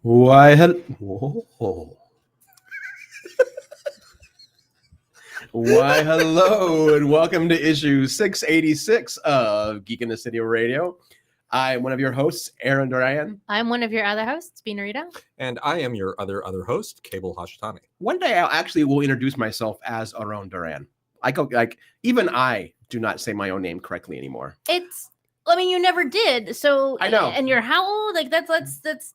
Why, whoa. Why, hello, and welcome to issue 686 of Geek in the City Radio. I'm one of your hosts, Aaron Duran. I'm one of your other hosts, Binarita. And I am your other host, Cable Hashitani. One day I will introduce myself as Aaron Duran. Even I do not say my own name correctly anymore. You never did. So I know. And you're how old? Like that's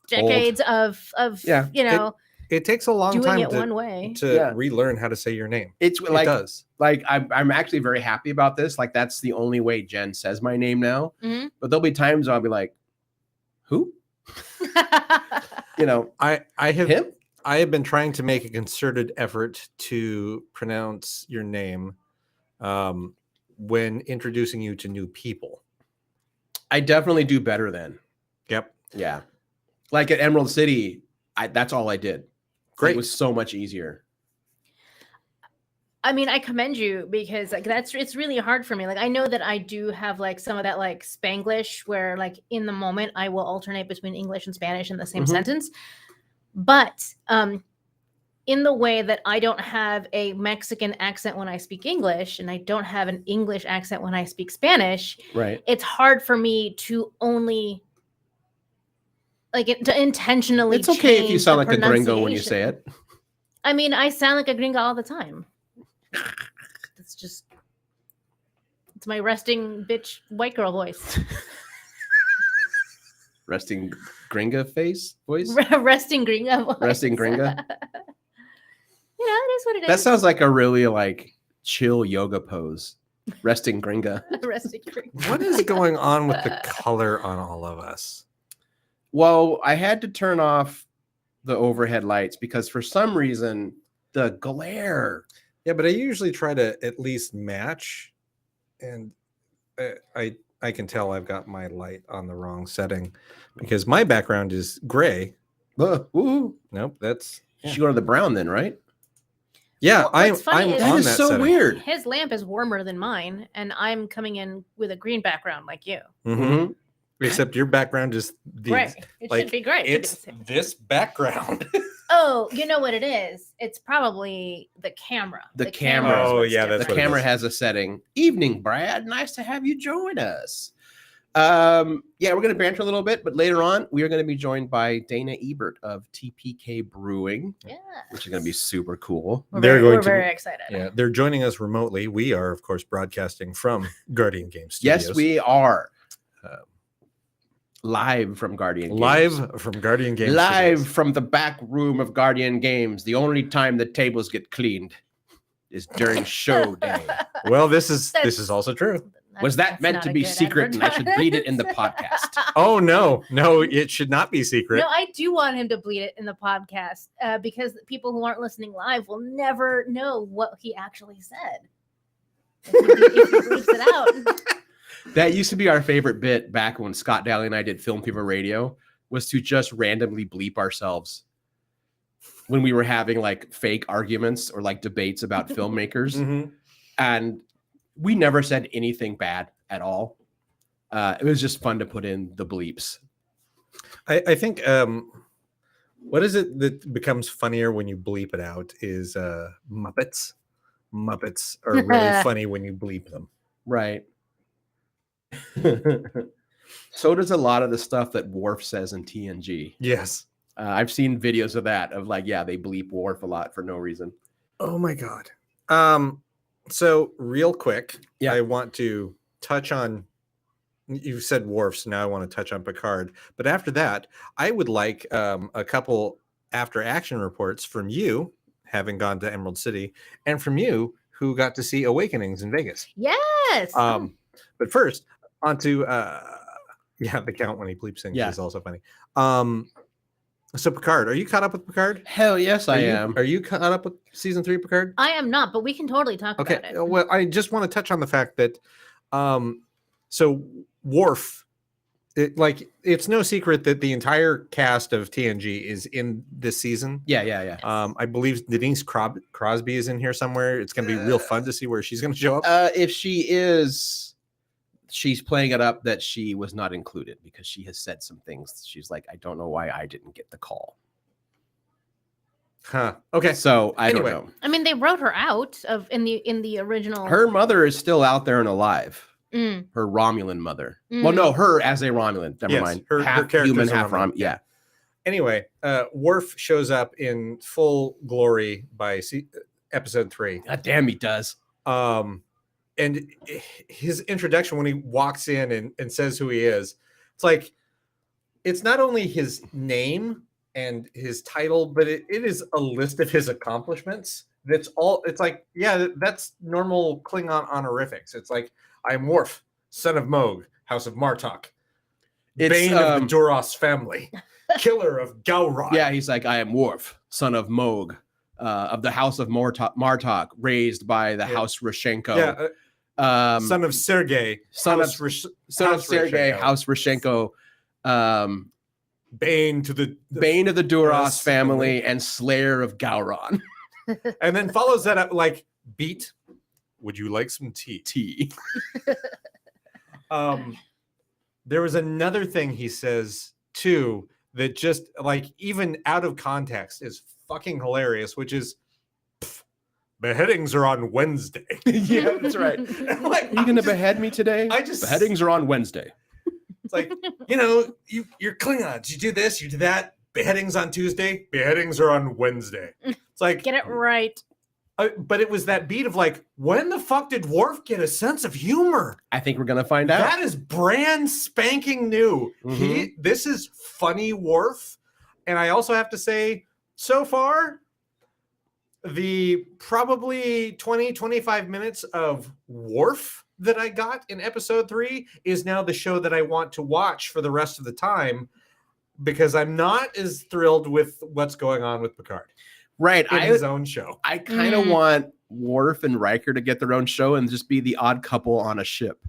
decades of Yeah. It takes a long doing time it one way. to relearn how to say your name. It does. I'm actually very happy about this. Like, that's the only way Jen says my name now. Mm-hmm. But there'll be times I'll be like, who? I have him? I have been trying to make a concerted effort to pronounce your name when introducing you to new people. I definitely do better then. Yep. Yeah. Like at Emerald City, that's all I did. Great. It was so much easier. I mean, I commend you because it's really hard for me. Like, I know that I do have like some of that like Spanglish where like in the moment I will alternate between English and Spanish in the same sentence. But in the way that I don't have a Mexican accent when I speak English and I don't have an English accent when I speak Spanish, right? It's hard for me to only to intentionally. It's okay if you sound like a gringo when you say it. I mean, I sound like a gringo all the time. It's my resting bitch white girl voice. Resting gringa voice? Resting gringa voice. Resting gringa? It is what it is. That sounds like a really like chill yoga pose. Resting gringa. Resting gringa. What is going on with the color on all of us? Well, I had to turn off the overhead lights because for some reason the glare. Yeah, but I usually try to at least match, and I can tell I've got my light on the wrong setting because my background is gray. Nope, that's you should go to the brown then, right? Yeah, Well, I'm that on is that so setting. weird. His lamp is warmer than mine, and I'm coming in with a green background like you. Mm-hmm. Except your background is Gray. It should be gray. It's this background. Oh, you know what it is? It's probably the camera. The camera. Oh, yeah, that's the what it camera is. has a setting. Evening, Brad. Nice to have you join us. We're going to banter a little bit, but later on, we are going to be joined by Dana Ebert of TPK Brewing, which is going to be super cool. We're very excited. Yeah, they're joining us remotely. We are, of course, broadcasting from Guardian Games Studios. Yes, we are. Live from Guardian Games. Live from Guardian Games Live Studios. from the back room of Guardian Games. The only time the tables get cleaned is during show day. Well, this is also true. Was that meant to be secret and I should bleed it in the podcast? Oh, no, it should not be secret. No, I do want him to bleed it in the podcast because people who aren't listening live will never know what he actually said. If he bleeps it out. That used to be our favorite bit back when Scott Daly and I did Film Fever Radio, was to just randomly bleep ourselves when we were having like fake arguments or like debates about filmmakers. Mm-hmm. And we never said anything bad at all. It was just fun to put in the bleeps. I think what is it that becomes funnier when you bleep it out is Muppets. Muppets are really funny when you bleep them. Right. So does a lot of the stuff that Worf says in TNG. Yes. I've seen videos of that, of like, they bleep Worf a lot for no reason. Oh my God. So real quick, I want to touch on, you said Worf, so now I want to touch on Picard. But after that, I would like a couple after action reports from you, having gone to Emerald City, and from you, who got to see Awakenings in Vegas. Yes. But first, onto the count when he bleeps things is also funny. So Picard, are you caught up with Picard? Hell yes, I am. Are you caught up with season 3 Picard? I am not, but we can totally talk about it. Well, I just want to touch on the fact that so Worf, it's no secret that the entire cast of TNG is in this season. Yeah. I believe Denise Crosby is in here somewhere. It's going to be real fun to see where she's going to show up. If she is, she's playing it up that she was not included because she has said some things. She's like, I don't know why I didn't get the call. Huh. Okay. So I Anyway. don't know. I mean, they wrote her out of in the original. Her mother is still out there and alive. Mm. Her Romulan mother. Well, no, her as a Romulan. Never Yes, mind. her Half character's human, a half Romulan. Romulan. Yeah. Anyway, Worf shows up in full glory by episode 3. God damn, he does. And his introduction when he walks in and says who he is, it's like, it's not only his name and his title, but it is a list of his accomplishments. It's like, yeah, that's normal Klingon honorifics. It's like, I'm Worf, son of Moog, House of Martok, Bane of the Duras family, killer of Gowron. Yeah, he's like, I am Worf, son of Moog, of the House of Martok, raised by the House Rashenko. Yeah, son of Sergei, son of Sergei, House Rashenko. Bane to the Bane of the Duras family and Slayer of Gowron. And then follows that up like, beat, would you like some tea? There was another thing he says too that just like even out of context is fucking hilarious, which is beheadings are on Wednesday. Yeah, that's right. Like, are you gonna behead me today? Beheadings are on Wednesday. It's like, you're Klingons. You do this, you do that. Beheadings on Tuesday. Beheadings are on Wednesday. It's like, get it right. But it was that beat of like, when the fuck did Worf get a sense of humor? I think we're gonna find out. That is brand spanking new. Mm-hmm. This is funny Worf, and I also have to say, so far, the probably 20-25 minutes of Worf that I got in episode 3 is now the show that I want to watch for the rest of the time, because I'm not as thrilled with what's going on with Picard. Right. In his own show. I kind of want Worf and Riker to get their own show and just be the odd couple on a ship.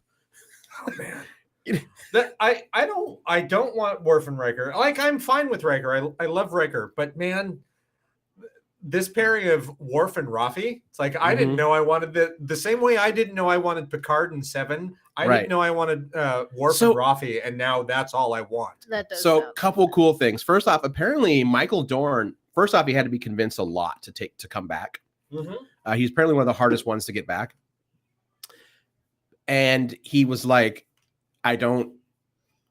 Oh man. I don't want Worf and Riker. Like, I'm fine with Riker. I love Riker, but man, this pairing of Worf and Rafi, it's like, I didn't know I wanted the same way I didn't know I wanted Picard and 7. I didn't know I wanted Worf and Rafi, and now that's all I want. That does so, couple cool things. First off, apparently Michael Dorn, first off, he had to be convinced a lot to come back. Mm-hmm. He's apparently one of the hardest ones to get back. And he was like, I don't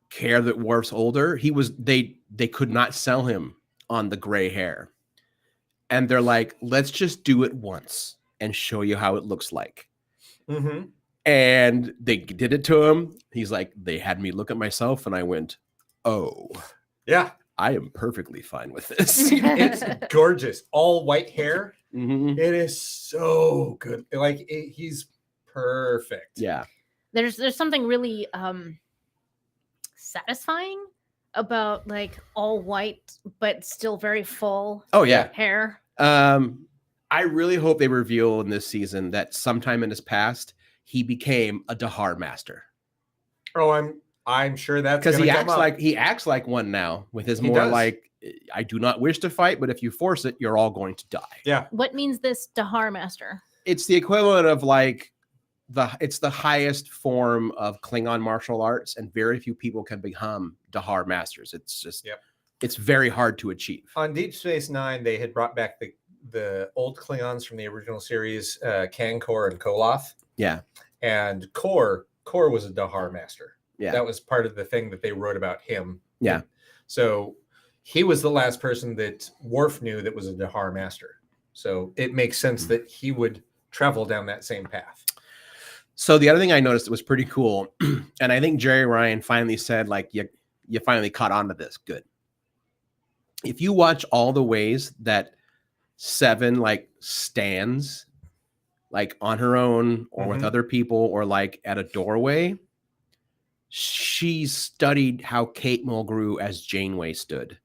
care that Worf's older. They could not sell him on the gray hair. And they're like, let's just do it once and show you how it looks like. Mm-hmm. And they did it to him. He's like, they had me look at myself and I went, oh, yeah, I am perfectly fine with this. It's gorgeous. All white hair. Mm-hmm. It is so good. Like, he's perfect. Yeah. There's something really satisfying about like all white but still very full hair. I really hope they reveal in this season that sometime in his past he became a Dahar master. Oh, I'm sure that's because he acts like one now with his like, I do not wish to fight, but if you force it, you're all going to die. Yeah. What means this Dahar master? It's the equivalent of like it's the highest form of Klingon martial arts, and very few people can become Dahar masters. It's just it's very hard to achieve. On Deep Space Nine, they had brought back the old Klingons from the original series, Kankor and Koloth. Yeah. And Kor was a Dahar master. Yeah. That was part of the thing that they wrote about him. Yeah. So he was the last person that Worf knew that was a Dahar master. So it makes sense that he would travel down that same path. So the other thing I noticed that was pretty cool, and I think Jerry Ryan finally said, like, you finally caught on to this. Good. If you watch all the ways that Seven like stands, like on her own or with other people or like at a doorway, she studied how Kate Mulgrew as Janeway stood.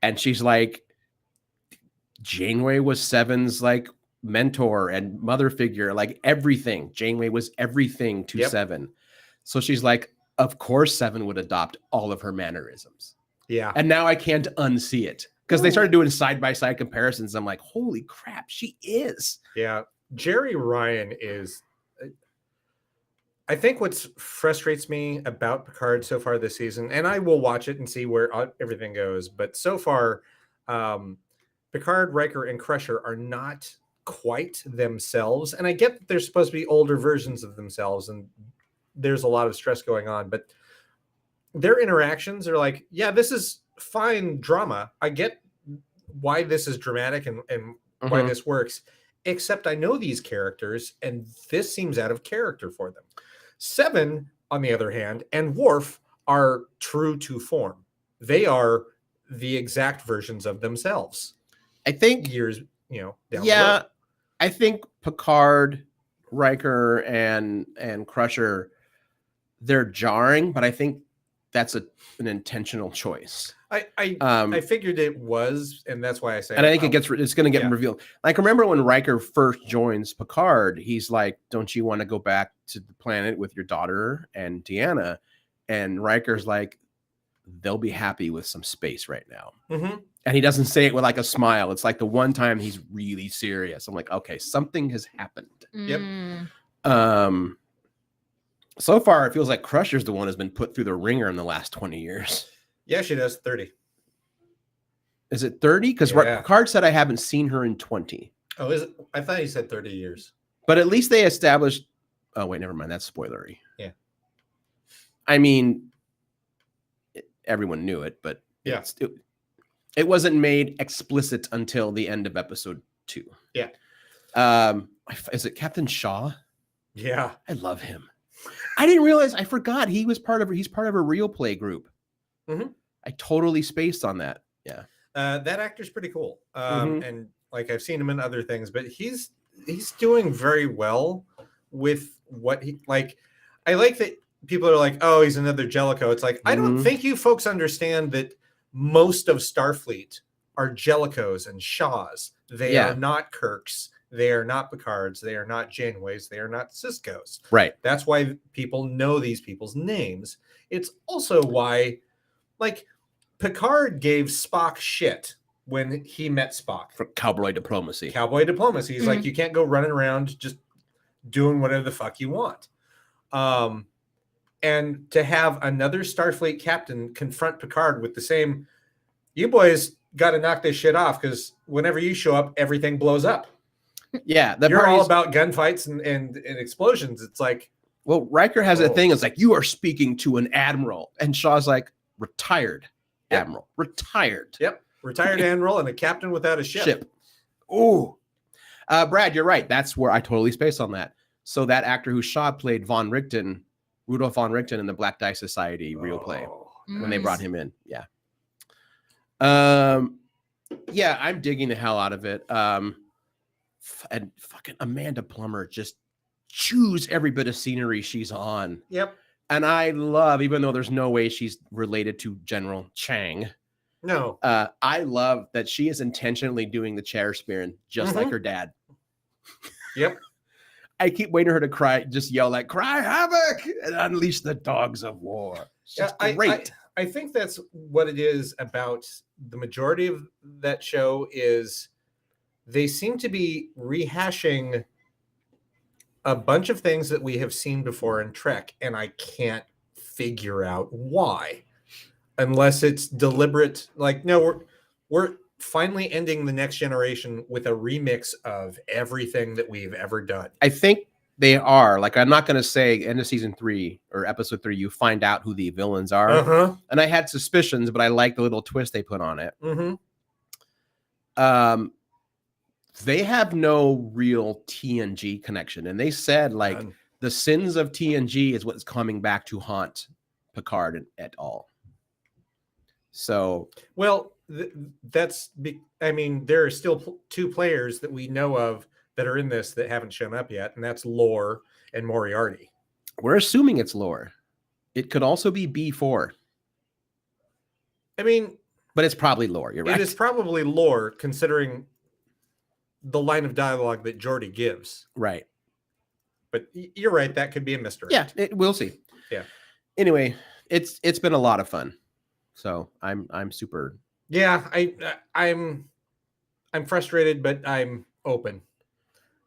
And she's like, Janeway was Seven's like mentor and mother figure, like everything. Janeway was everything to Seven. So she's like, of course Seven would adopt all of her mannerisms. Yeah. And now I can't unsee it because they started doing side-by-side comparisons. I'm like, holy crap, she is. Yeah. Jerry Ryan is, I think what frustrates me about Picard so far this season, and I will watch it and see where everything goes, but so far, Picard, Riker, and Crusher are not quite themselves. And I get that they're supposed to be older versions of themselves, and there's a lot of stress going on, but their interactions are like, yeah, this is fine drama. I get why this is dramatic and why this works, except I know these characters, and this seems out of character for them. Seven, on the other hand, and Worf are true to form. They are the exact versions of themselves. I think years, down the road. I think Picard, Riker, and Crusher, they're jarring, but I think that's an intentional choice. I figured it was, and that's why I say. And I think it's going to get revealed. Like, remember when Riker first joins Picard, he's like, "Don't you want to go back to the planet with your daughter and Deanna?" And Riker's like, "They'll be happy with some space right now." Mm-hmm. And he doesn't say it with like a smile. It's like the one time he's really serious. I'm like, okay, something has happened. Yep. So far, it feels like Crusher's the one who's been put through the ringer in the last 20 years. Yeah, she does. 30. Is it 30? Because Picard said I haven't seen her in 20. Oh, is it? I thought he said 30 years. But at least they established. Oh, wait, never mind. That's spoilery. Yeah. I mean, everyone knew it, but yeah, it wasn't made explicit until the end of episode 2. Yeah. Is it Captain Shaw? Yeah. I love him. I didn't realize. I forgot he's part of a real play group. Mm-hmm. I totally spaced on that. Yeah. That actor's pretty cool. And like I've seen him in other things, but he's doing very well with what he like. I like that people are like, oh, he's another Jellicoe. It's like, I don't think you folks understand that most of Starfleet are Jellicoes and Shaws. They are not Kirks. They are not Picards. They are not Janeways. They are not Ciscos. Right. That's why people know these people's names. It's also why, like, Picard gave Spock shit when he met Spock. For cowboy diplomacy. He's like, you can't go running around just doing whatever the fuck you want. And to have another Starfleet captain confront Picard with the same, you boys got to knock this shit off because whenever you show up, everything blows up. Yeah. You're all about gunfights and explosions. It's like, well, Riker has a thing. It's like, you are speaking to an admiral. And Shaw's like, retired admiral. Retired. Yep. Retired admiral and a captain without a ship. Oh, Brad, you're right. That's where I totally spaced on that. So that actor who Shaw played Rudolph von Richten in the Black Die Society real play when they brought him in. Yeah. Yeah, I'm digging the hell out of it. And fucking Amanda Plummer just chews every bit of scenery she's on. Yep. And I love, even though there's no way she's related to General Chang. No. I love that she is intentionally doing the chair spearing just like her dad. Yep. I keep waiting for her to cry, just yell like, cry havoc and unleash the dogs of war. She's great. I think that's what it is about the majority of that show is they seem to be rehashing a bunch of things that we have seen before in Trek, and I can't figure out why, unless it's deliberate. Like, no, we're finally ending the Next Generation with a remix of everything that we've ever done. I think they are. Like, I'm not going to say end of season 3 or episode 3, you find out who the villains are. And I had suspicions, but I like the little twist they put on it. They have no real TNG connection. And they said, like, the sins of TNG is what's coming back to haunt Picard et al. So, well, I mean, there are still 2 players that we know of that are in this that haven't shown up yet, and that's Lore and Moriarty. We're assuming it's Lore. It could also be B4. I mean, but it's probably Lore. You're right. It is probably Lore, considering the line of dialogue that Geordi gives. Right. But you're right. That could be a mystery. Yeah, we'll see. Yeah. Anyway, it's been a lot of fun. So I'm super. Yeah, I'm frustrated, but I'm open.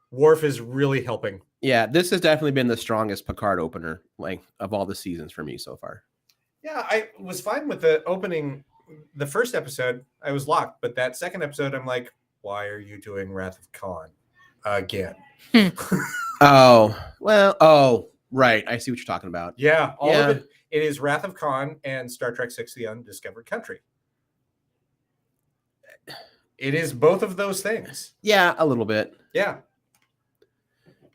Worf is really helping. Yeah, this has definitely been the strongest Picard opener, like of all the seasons for me so far. Yeah, I was fine with the opening. The first episode, I was locked, but that second episode, I'm like, why are you doing Wrath of Khan again? Right. I see what you're talking about. Yeah, all of it. It is Wrath of Khan and Star Trek VI: The Undiscovered Country. It is both of those things. Yeah, a little bit. Yeah.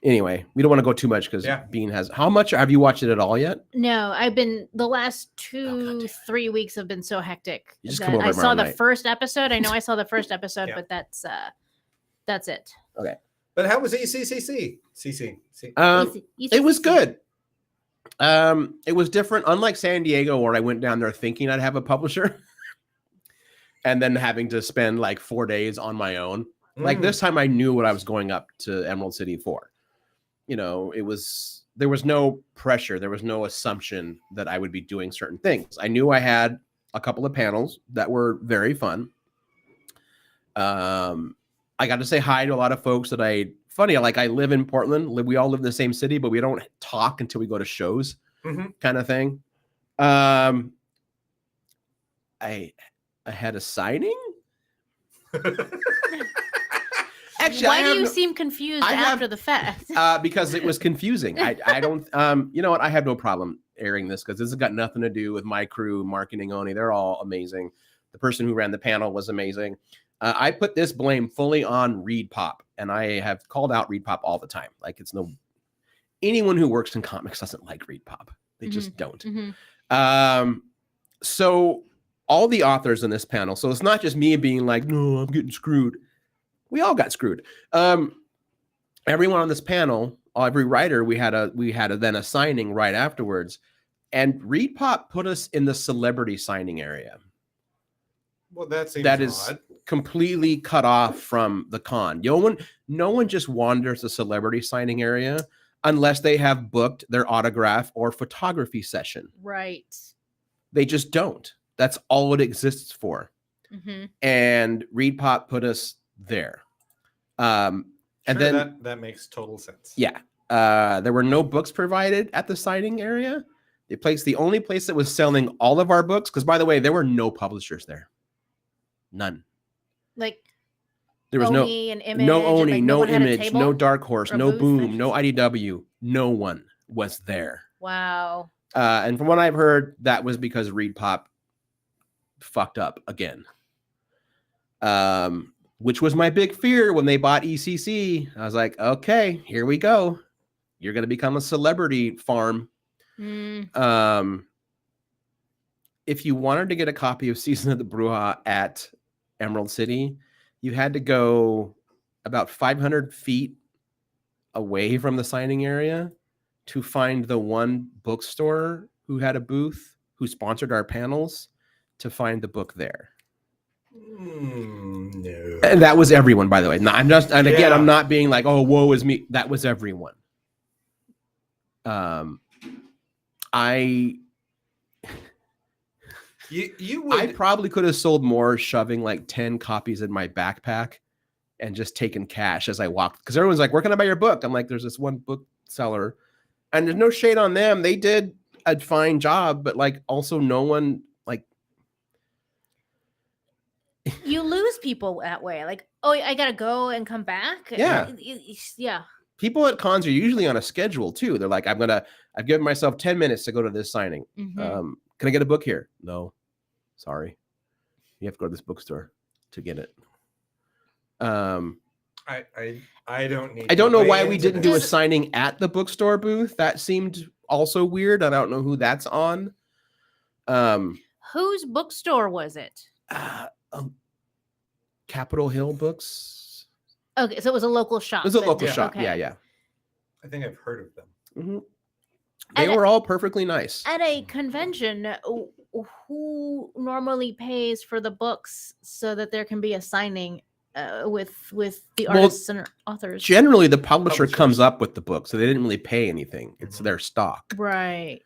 Anyway, we don't want to go too much because Bean has. How much have you watched it at all yet? No, I've been the last 2-3 weeks have been so hectic. You just come over I saw the night. first episode. I know I saw the first episode, but that's it. Okay. But how was ECCC? It was good. It was different. Unlike San Diego, where I went down there thinking I'd have a publisher, and then having to spend like 4 days on my own. Like this time, I knew what I was going up to Emerald City for. You know, there was no pressure. There was no assumption that I would be doing certain things. I knew I had a couple of panels that were very fun. I got to say hi to a lot of folks that I live in Portland. We all live in the same city, but we don't talk until we go to shows, kind of thing. I had a signing. Actually, why do you seem confused after the fact? Because it was confusing. I don't. You know what? I have no problem airing this because this has got nothing to do with my crew, marketing only. They're all amazing. The person who ran the panel was amazing. I put this blame fully on Reed Pop, and I have called out Reed Pop all the time. Like anyone who works in comics doesn't like Reed Pop. They just don't. So all the authors in this panel. So it's not just me being like, no, I'm getting screwed. We all got screwed. Everyone on this panel, every writer, we had then a signing right afterwards, and Reed Pop put us in the celebrity signing area. Well, that is completely cut off from the con. No one just wanders the celebrity signing area unless they have booked their autograph or photography session. Right. They just don't. That's all it exists for. And Reed Pop put us there. And then that makes total sense. Yeah. There were no books provided at the signing area. The only place that was selling all of our books, because by the way, there were no publishers there. None. Like there was Oni, no Oni, no Image, no Dark Horse, no booth, Boom, no IDW. No one was there. Wow. And from what I've heard, that was because Reed Pop fucked up again. Which was my big fear when they bought ECC. I was like, okay, here we go. You're going to become a celebrity farm. If you wanted to get a copy of Season of the Bruja at Emerald City, you had to go about 500 feet away from the signing area to find the one bookstore who had a booth, who sponsored our panels, to find the book there. No. And that was everyone, by the way. I'm not being like, oh, woe is me. That was everyone. I probably could have sold more shoving like 10 copies in my backpack and just taken cash as I walked. Because everyone's like, where can I buy your book? I'm like, there's this one bookseller. And there's no shade on them. They did a fine job, but like also no one like. You lose people that way. Like, oh, I got to go and come back. Yeah. Yeah. People at cons are usually on a schedule too. They're like, I've given myself 10 minutes to go to this signing. Can I get a book here? No, sorry. You have to go to this bookstore to get it. I don't need. I don't know why we didn't do a signing at the bookstore booth. That seemed also weird. I don't know who that's on. Whose bookstore was it? Capitol Hill Books. Okay, so it was a local shop. It was a local shop. Okay. Yeah. I think I've heard of them. They were all perfectly nice. At a convention, who normally pays for the books so that there can be a signing with the artists and authors? Generally, the publisher comes up with the book, so they didn't really pay anything. It's their stock. Right.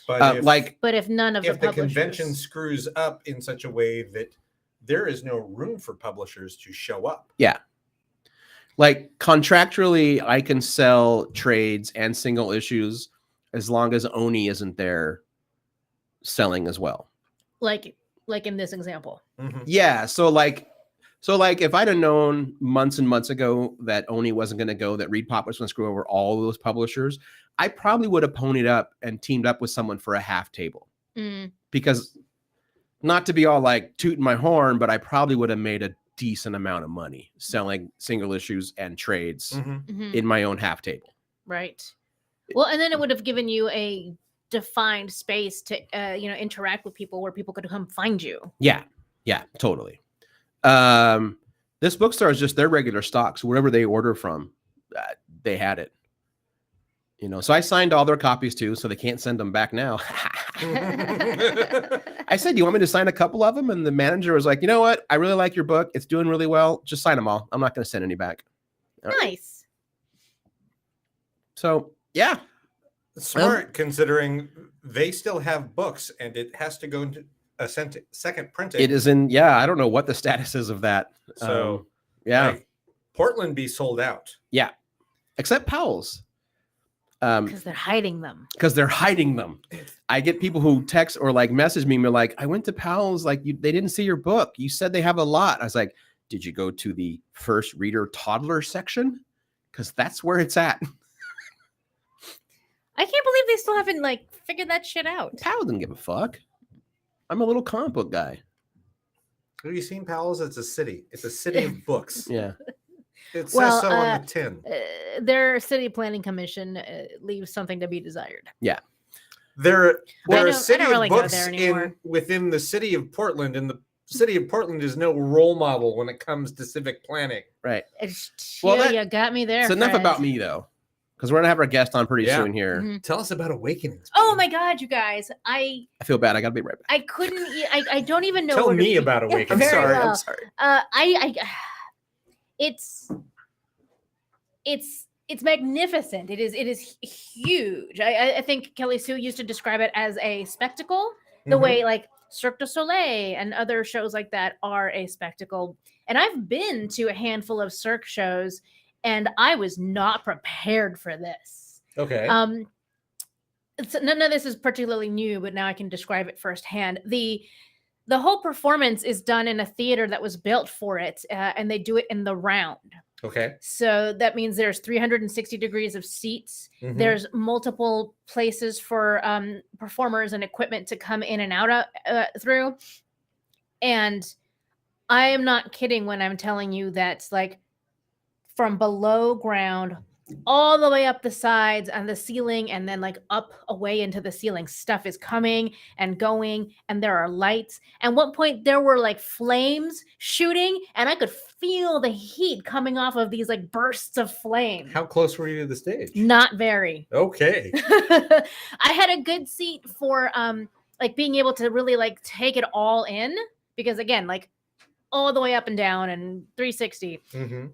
But if none of the publishers... convention screws up in such a way that there is no room for publishers to show up. Yeah. Like contractually, I can sell trades and single issues as long as Oni isn't there selling as well. Like in this example. Mhm. Yeah. So like if I'd have known months and months ago that Oni wasn't going to go, that Reed Pop was going to screw over all those publishers, I probably would have ponied up and teamed up with someone for a half table. Because not to be all like tooting my horn, but I probably would have made a decent amount of money selling single issues and trades in my own half table. Right. Well, and then it would have given you a defined space to interact with people where people could come find you. Yeah, totally. This bookstore is just their regular stock, so wherever they order from, they had it. So I signed all their copies too, so they can't send them back now. I said, "Do you want me to sign a couple of them?" And the manager was like, "You know what? I really like your book. It's doing really well. Just sign them all. I'm not going to send any back." Nice. So yeah. Smart, considering they still have books and it has to go into a second printing. It is in, I don't know what the status is of that. So, like, Portland be sold out. Yeah. Except Powell's. Because they're hiding them. I get people who text or like message me and they're like, I went to Powell's, like they didn't see your book. You said they have a lot. I was like, did you go to the first reader toddler section? Because that's where it's at. I can't believe they still haven't like figured that shit out. Powell didn't give a fuck. I'm a little comic book guy. Have you seen Powell's? It's a city. It's a city of books. Yeah. It says so on the tin. Their city planning commission leaves something to be desired. Yeah. There are a city of really books within the city of Portland, and the city of Portland is no role model when it comes to civic planning. Right. You got me there. It's enough about me though. Because we're gonna have our guest on pretty soon here. Tell us about Awakenings. Oh my God, you guys! I feel bad. I gotta be right back. I couldn't. I don't even know. Tell me about Awakenings. I'm sorry. It's magnificent. It is huge. I think Kelly Sue used to describe it as a spectacle. The way like Cirque du Soleil and other shows like that are a spectacle. And I've been to a handful of Cirque shows. And I was not prepared for this. Okay. None of this is particularly new, but now I can describe it firsthand. The whole performance is done in a theater that was built for it, and they do it in the round. Okay. So that means there's 360 degrees of seats. There's multiple places for performers and equipment to come in and out through. And I am not kidding when I'm telling you that, like, from below ground all the way up the sides and the ceiling, and then like up away into the ceiling, stuff is coming and going, and there are lights. At one point there were like flames shooting, and I could feel the heat coming off of these like bursts of flame. How close were you to the stage? Not very. Okay. I had a good seat for like being able to really like take it all in, because again, like all the way up and down and 360,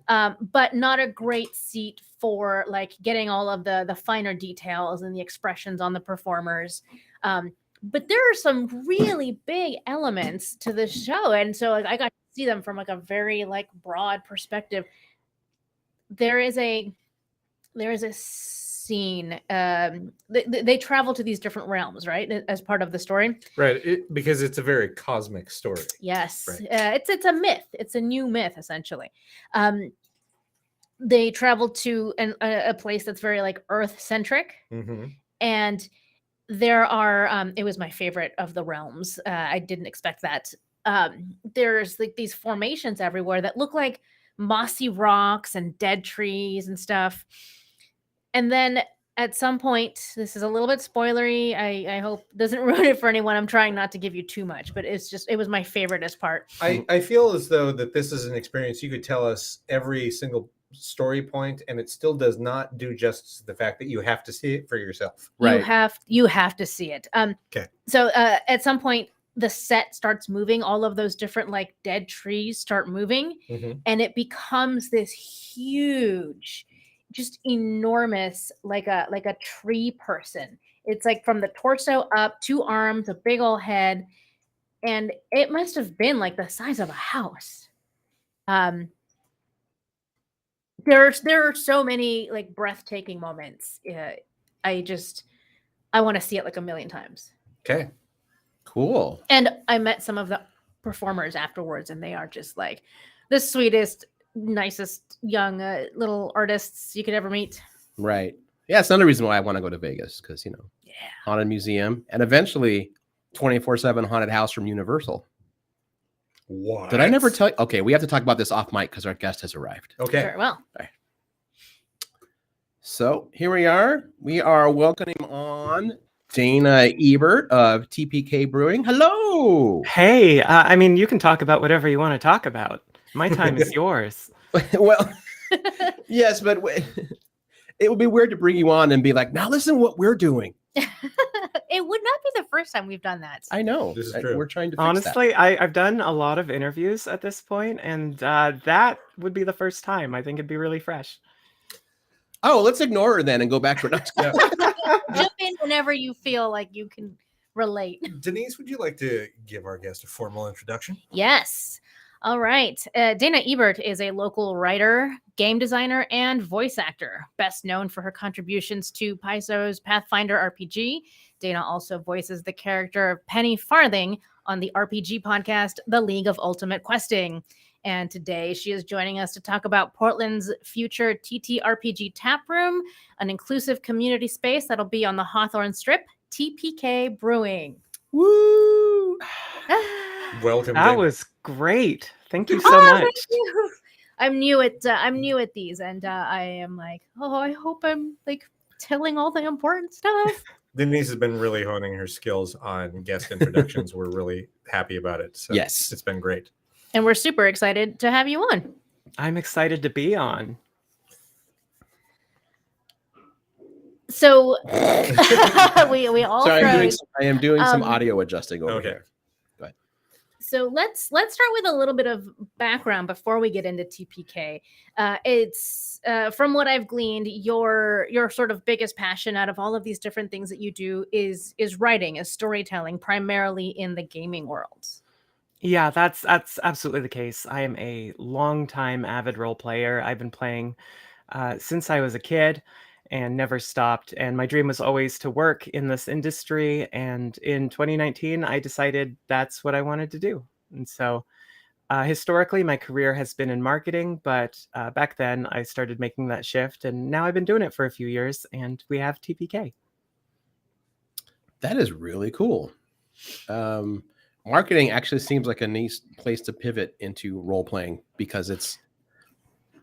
but not a great seat for like getting all of the finer details and the expressions on the performers. But there are some really big elements to the show, and so like I got to see them from like a very like broad perspective. There is a scene. They travel to these different realms, right, as part of the story, right? Because it's a very cosmic story. Yes, right. It's a myth. It's a new myth, essentially. They travel to a place that's very like Earth centric, and there are. It was my favorite of the realms. I didn't expect that. There's like these formations everywhere that look like mossy rocks and dead trees and stuff. And then at some point, this is a little bit spoilery. I hope doesn't ruin it for anyone. I'm trying not to give you too much, but it was my favoriteest part. I feel as though that this is an experience you could tell us every single story point, and it still does not do justice to the fact that you have to see it for yourself. Right. You have to see it. Okay. So at some point, the set starts moving. All of those different like dead trees start moving, and it becomes this huge, just enormous, like a tree person. It's like from the torso up, 2 arms, a big old head, and it must have been like the size of a house. there are so many like breathtaking moments. I want to see it like a million times. Okay. Cool. And I met some of the performers afterwards, and they are just like the sweetest, nicest young little artists you could ever meet. Right. Yeah, it's another reason why I want to go to Vegas because, Yeah. haunted museum and eventually 24/7 haunted house from Universal. What? Did I never tell you? Okay, we have to talk about this off mic because our guest has arrived. Okay. Very well. So here we are. We are welcoming on Dana Ebert of TPK Brewing. Hello. Hey, I mean, you can talk about whatever you want to talk about. My time is yours. Well, yes, but it would be weird to bring you on and be like, now listen what we're doing. It would not be the first time we've done that. I know. This is true. We're trying to fix Honestly, I've done a lot of interviews at this point, and that would be the first time. I think it'd be really fresh. that. Oh, let's ignore her then and go back to it. Jump in whenever you feel like you can relate. Denise, would you like to give our guest a formal introduction? Yes. All right. Dana Ebert is a local writer, game designer, and voice actor, best known for her contributions to Paizo's Pathfinder RPG. Dana also voices the character of Penny Farthing on the RPG podcast, The League of Ultimate Questing. And today she is joining us to talk about Portland's future TTRPG tap room, an inclusive community space that'll be on the Hawthorne Strip, TPK Brewing. Woo! Welcome. That Dana. was great. Thank you so much. Thank you. I'm new at these, and I am like, oh, I hope I'm like telling all the important stuff. Denise has been really honing her skills on guest introductions. We're really happy about it. So Yes. It's been great. And we're super excited to have you on. I'm excited to be on. So we all Sorry, froze. I am doing some Um, audio adjusting over Okay. here. So let's start with a little bit of background before we get into TPK. It's from what I've gleaned, your sort of biggest passion out of all of these different things that you do is writing, is storytelling, primarily in the gaming world. Yeah, that's absolutely the case. I am a longtime avid role player. I've been playing since I was a kid and never stopped. And my dream was always to work in this industry. And in 2019, I decided that's what I wanted to do. And so historically, my career has been in marketing, but back then I started making that shift. And now I've been doing it for a few years, and we have TPK. That is really cool. Marketing actually seems like a nice place to pivot into role playing because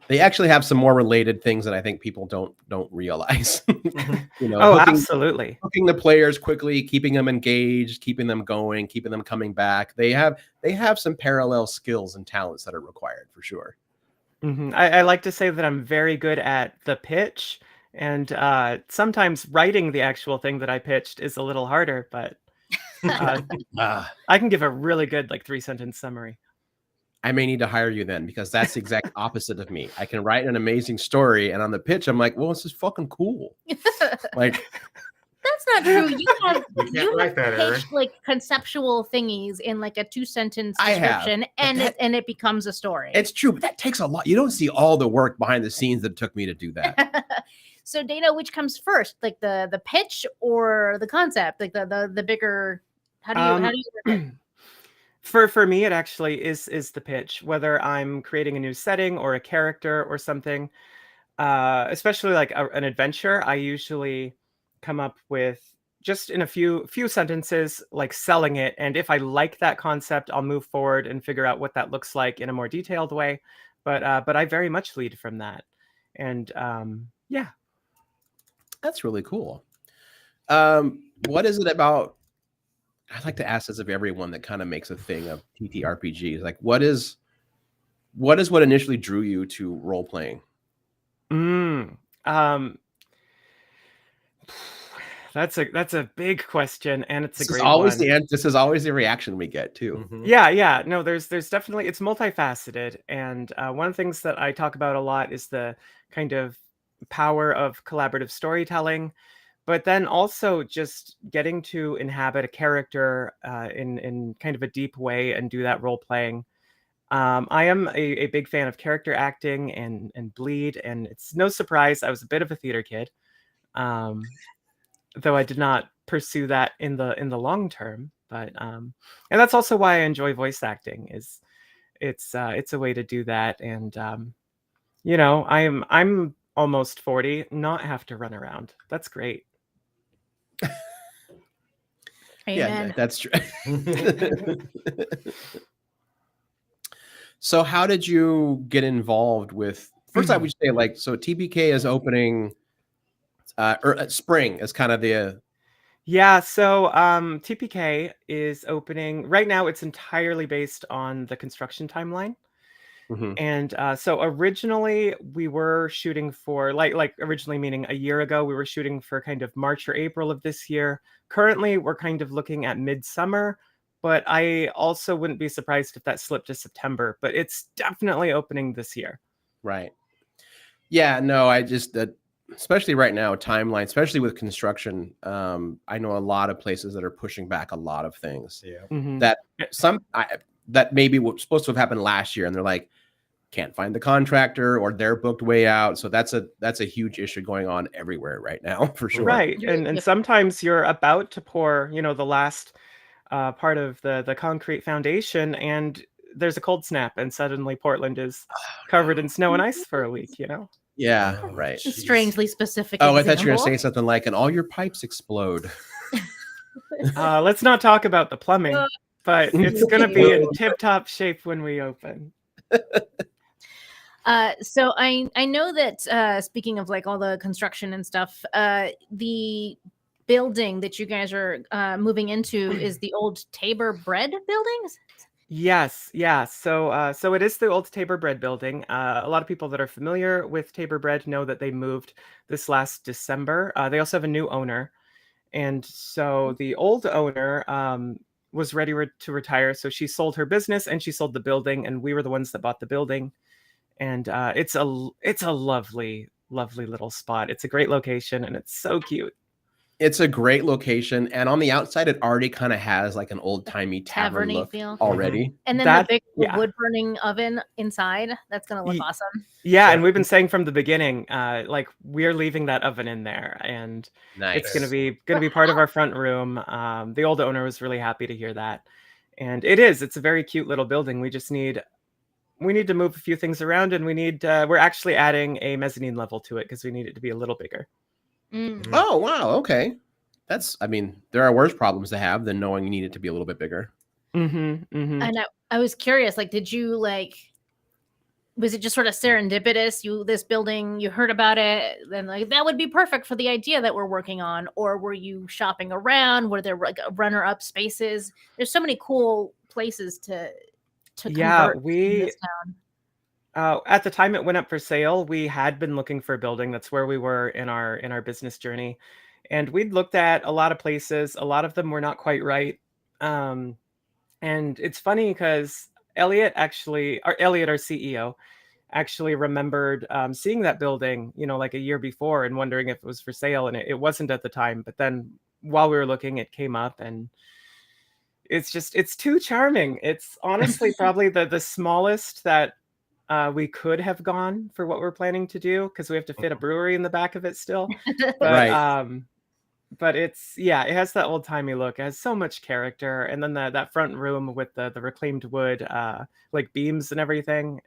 they actually have some more related things that I think people don't realize. Absolutely. Hooking the players quickly, keeping them engaged, keeping them going, keeping them coming back. They have some parallel skills and talents that are required for sure. Mm-hmm. I like to say that I'm very good at the pitch, and sometimes writing the actual thing that I pitched is a little harder, but I can give a really good 3-sentence summary. I may need to hire you then because that's the exact opposite of me. I can write an amazing story, and on the pitch, I'm like, well, this is fucking cool. Like, that's not true. You have write that, pitched conceptual thingies in a 2-sentence description, and it becomes a story. It's true, but that takes a lot. You don't see all the work behind the scenes that it took me to do that. So, Dana, which comes first, the pitch or the concept, the bigger? How do you work it? For me, it actually is the pitch, whether I'm creating a new setting or a character or something, especially an adventure. I usually come up with just in a few sentences, selling it. And if I like that concept, I'll move forward and figure out what that looks like in a more detailed way. But I very much lead from that. And yeah. That's really cool. What is it about? I'd like to ask this of everyone that kind of makes a thing of TTRPGs. What what initially drew you to role playing? That's a big question, and it's a great always one. This is always the reaction we get too. Mm-hmm. Yeah. No, there's definitely, it's multifaceted, and one of the things that I talk about a lot is the kind of power of collaborative storytelling, but then also just getting to inhabit a character in kind of a deep way and do that role playing. I am a big fan of character acting and bleed, and it's no surprise I was a bit of a theater kid, though I did not pursue that in the long term. But and that's also why I enjoy voice acting. Is it's a way to do that, and I'm almost 40, not have to run around. That's great. Amen. Yeah, that's true. So how did you get involved with, first I would say, like, so TPK is opening spring is kind of the Yeah, so TPK is opening right now. It's entirely based on the construction timeline. And so originally we were shooting for like originally meaning a year ago, we were shooting for kind of March or April of this year. Currently we're kind of looking at midsummer, but I also wouldn't be surprised if that slipped to September, but it's definitely opening this year. Right. Yeah, no, I just that especially right now, timeline, especially with construction, I know a lot of places that are pushing back a lot of things. Yeah. That maybe was supposed to have happened last year, and they're like, can't find the contractor, or they're booked way out. So that's a huge issue going on everywhere right now, for sure. Right. And sometimes you're about to pour, the last part of the concrete foundation, and there's a cold snap, and suddenly Portland is covered in snow and ice for a week, Yeah, right. Strangely specific. Oh, I thought you were going to say something like, and all your pipes explode. Let's not talk about the plumbing, but it's going to be in tip-top shape when we open. So I know that speaking of like all the construction and stuff, the building that you guys are moving into is the old Tabor Bread buildings. Yes, yeah. So it is the old Tabor Bread building. A lot of people that are familiar with Tabor Bread know that they moved this last December. They also have a new owner, and so the old owner was ready to retire. So she sold her business and she sold the building, and we were the ones that bought the building. And it's a lovely, lovely little spot. It's a great location, and it's so cute. It's a great location, and on the outside, it already kind of has like an old-timey tavern look feel already. And then the big wood burning oven inside, that's gonna look awesome. Yeah, and we've been saying from the beginning, like we're leaving that oven in there, and it's gonna be part of our front room. The old owner was really happy to hear that, and it's a very cute little building. We need to move a few things around, and we're actually adding a mezzanine level to it because we need it to be a little bigger. Oh, wow. Okay. There are worse problems to have than knowing you need it to be a little bit bigger. And I was curious, like, did you was it just sort of serendipitous? This building, you heard about it, then like that would be perfect for the idea that we're working on, or were you shopping around? Were there like runner-up spaces? There's so many cool places to convert in this town. At the time it went up for sale, we had been looking for a building. That's where we were in our business journey, and we'd looked at a lot of places. A lot of them were not quite right. And it's funny because Elliot, our CEO, actually remembered seeing that building, like a year before, and wondering if it was for sale, and it wasn't at the time. But then while we were looking, it came up, and it's too charming. It's honestly probably the smallest that we could have gone for what we're planning to do, because we have to fit a brewery in the back of it still. But, right. But it has that old timey look. It has so much character, and then that front room with the reclaimed wood, like beams and everything.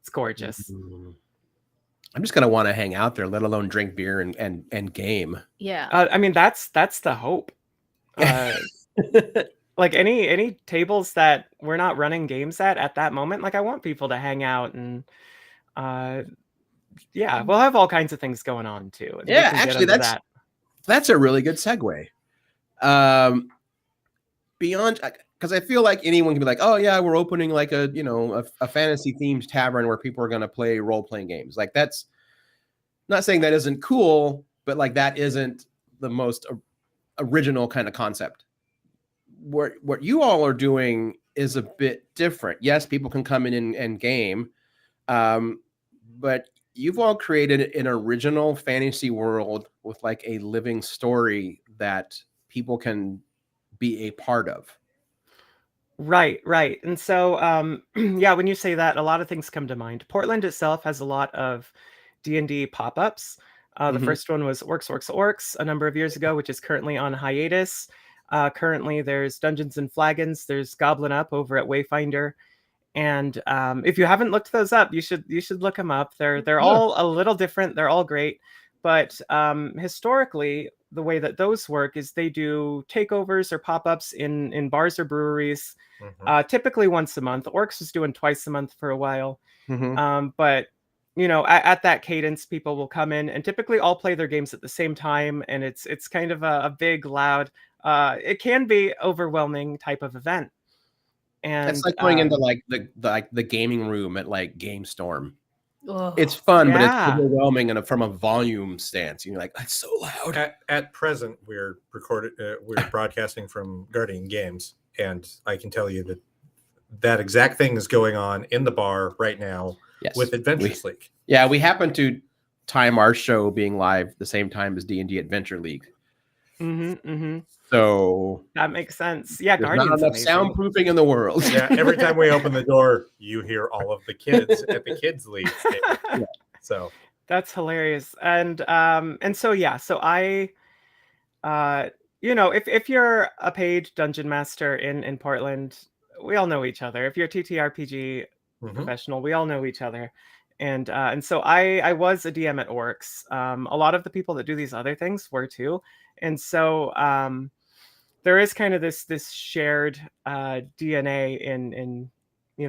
It's gorgeous. I'm just gonna want to hang out there, let alone drink beer and game. Yeah. That's the hope. Like any tables that we're not running games at that moment, like I want people to hang out, and we'll have all kinds of things going on too. Yeah, actually, that's a really good segue. Beyond, because I feel like anyone can be like, oh yeah, we're opening like a fantasy themed tavern where people are going to play role playing games. Like, that's not saying that isn't cool, but like that isn't the most original kind of concept. What you all are doing is a bit different. Yes, people can come in and game, but you've all created an original fantasy world with like a living story that people can be a part of. Right. And so, yeah, when you say that, a lot of things come to mind. Portland itself has a lot of D&D pop-ups. The first one was Orcs a number of years ago, which is currently on hiatus. Currently, there's Dungeons and Flagons. There's Goblin Up over at Wayfinder. And if you haven't looked those up, you should look them up. They're all a little different. They're all great. But historically, the way that those work is they do takeovers or pop-ups in bars or breweries, typically once a month. Orcs was doing twice a month for a while. But at that cadence, people will come in and typically all play their games at the same time. And it's kind of a big, loud, it can be overwhelming type of event. And it's like going into like the gaming room at like GameStorm. It's fun, but it's overwhelming and from a volume stance. You're like, that's so loud. At present, we're broadcasting from Guardian Games, and I can tell you that exact thing is going on in the bar right now with Adventures League. Yeah, we happen to time our show being live the same time as D&D Adventure League. So that makes sense. Yeah, there's not enough soundproofing in the world. Yeah, every time we open the door, you hear all of the kids at the kids' league stage. So that's hilarious. And so I, if you're a paid dungeon master in Portland, we all know each other. If you're a TTRPG professional, we all know each other. And so I was a DM at Orcs. A lot of the people that do these other things were too. And so there is kind of this shared DNA in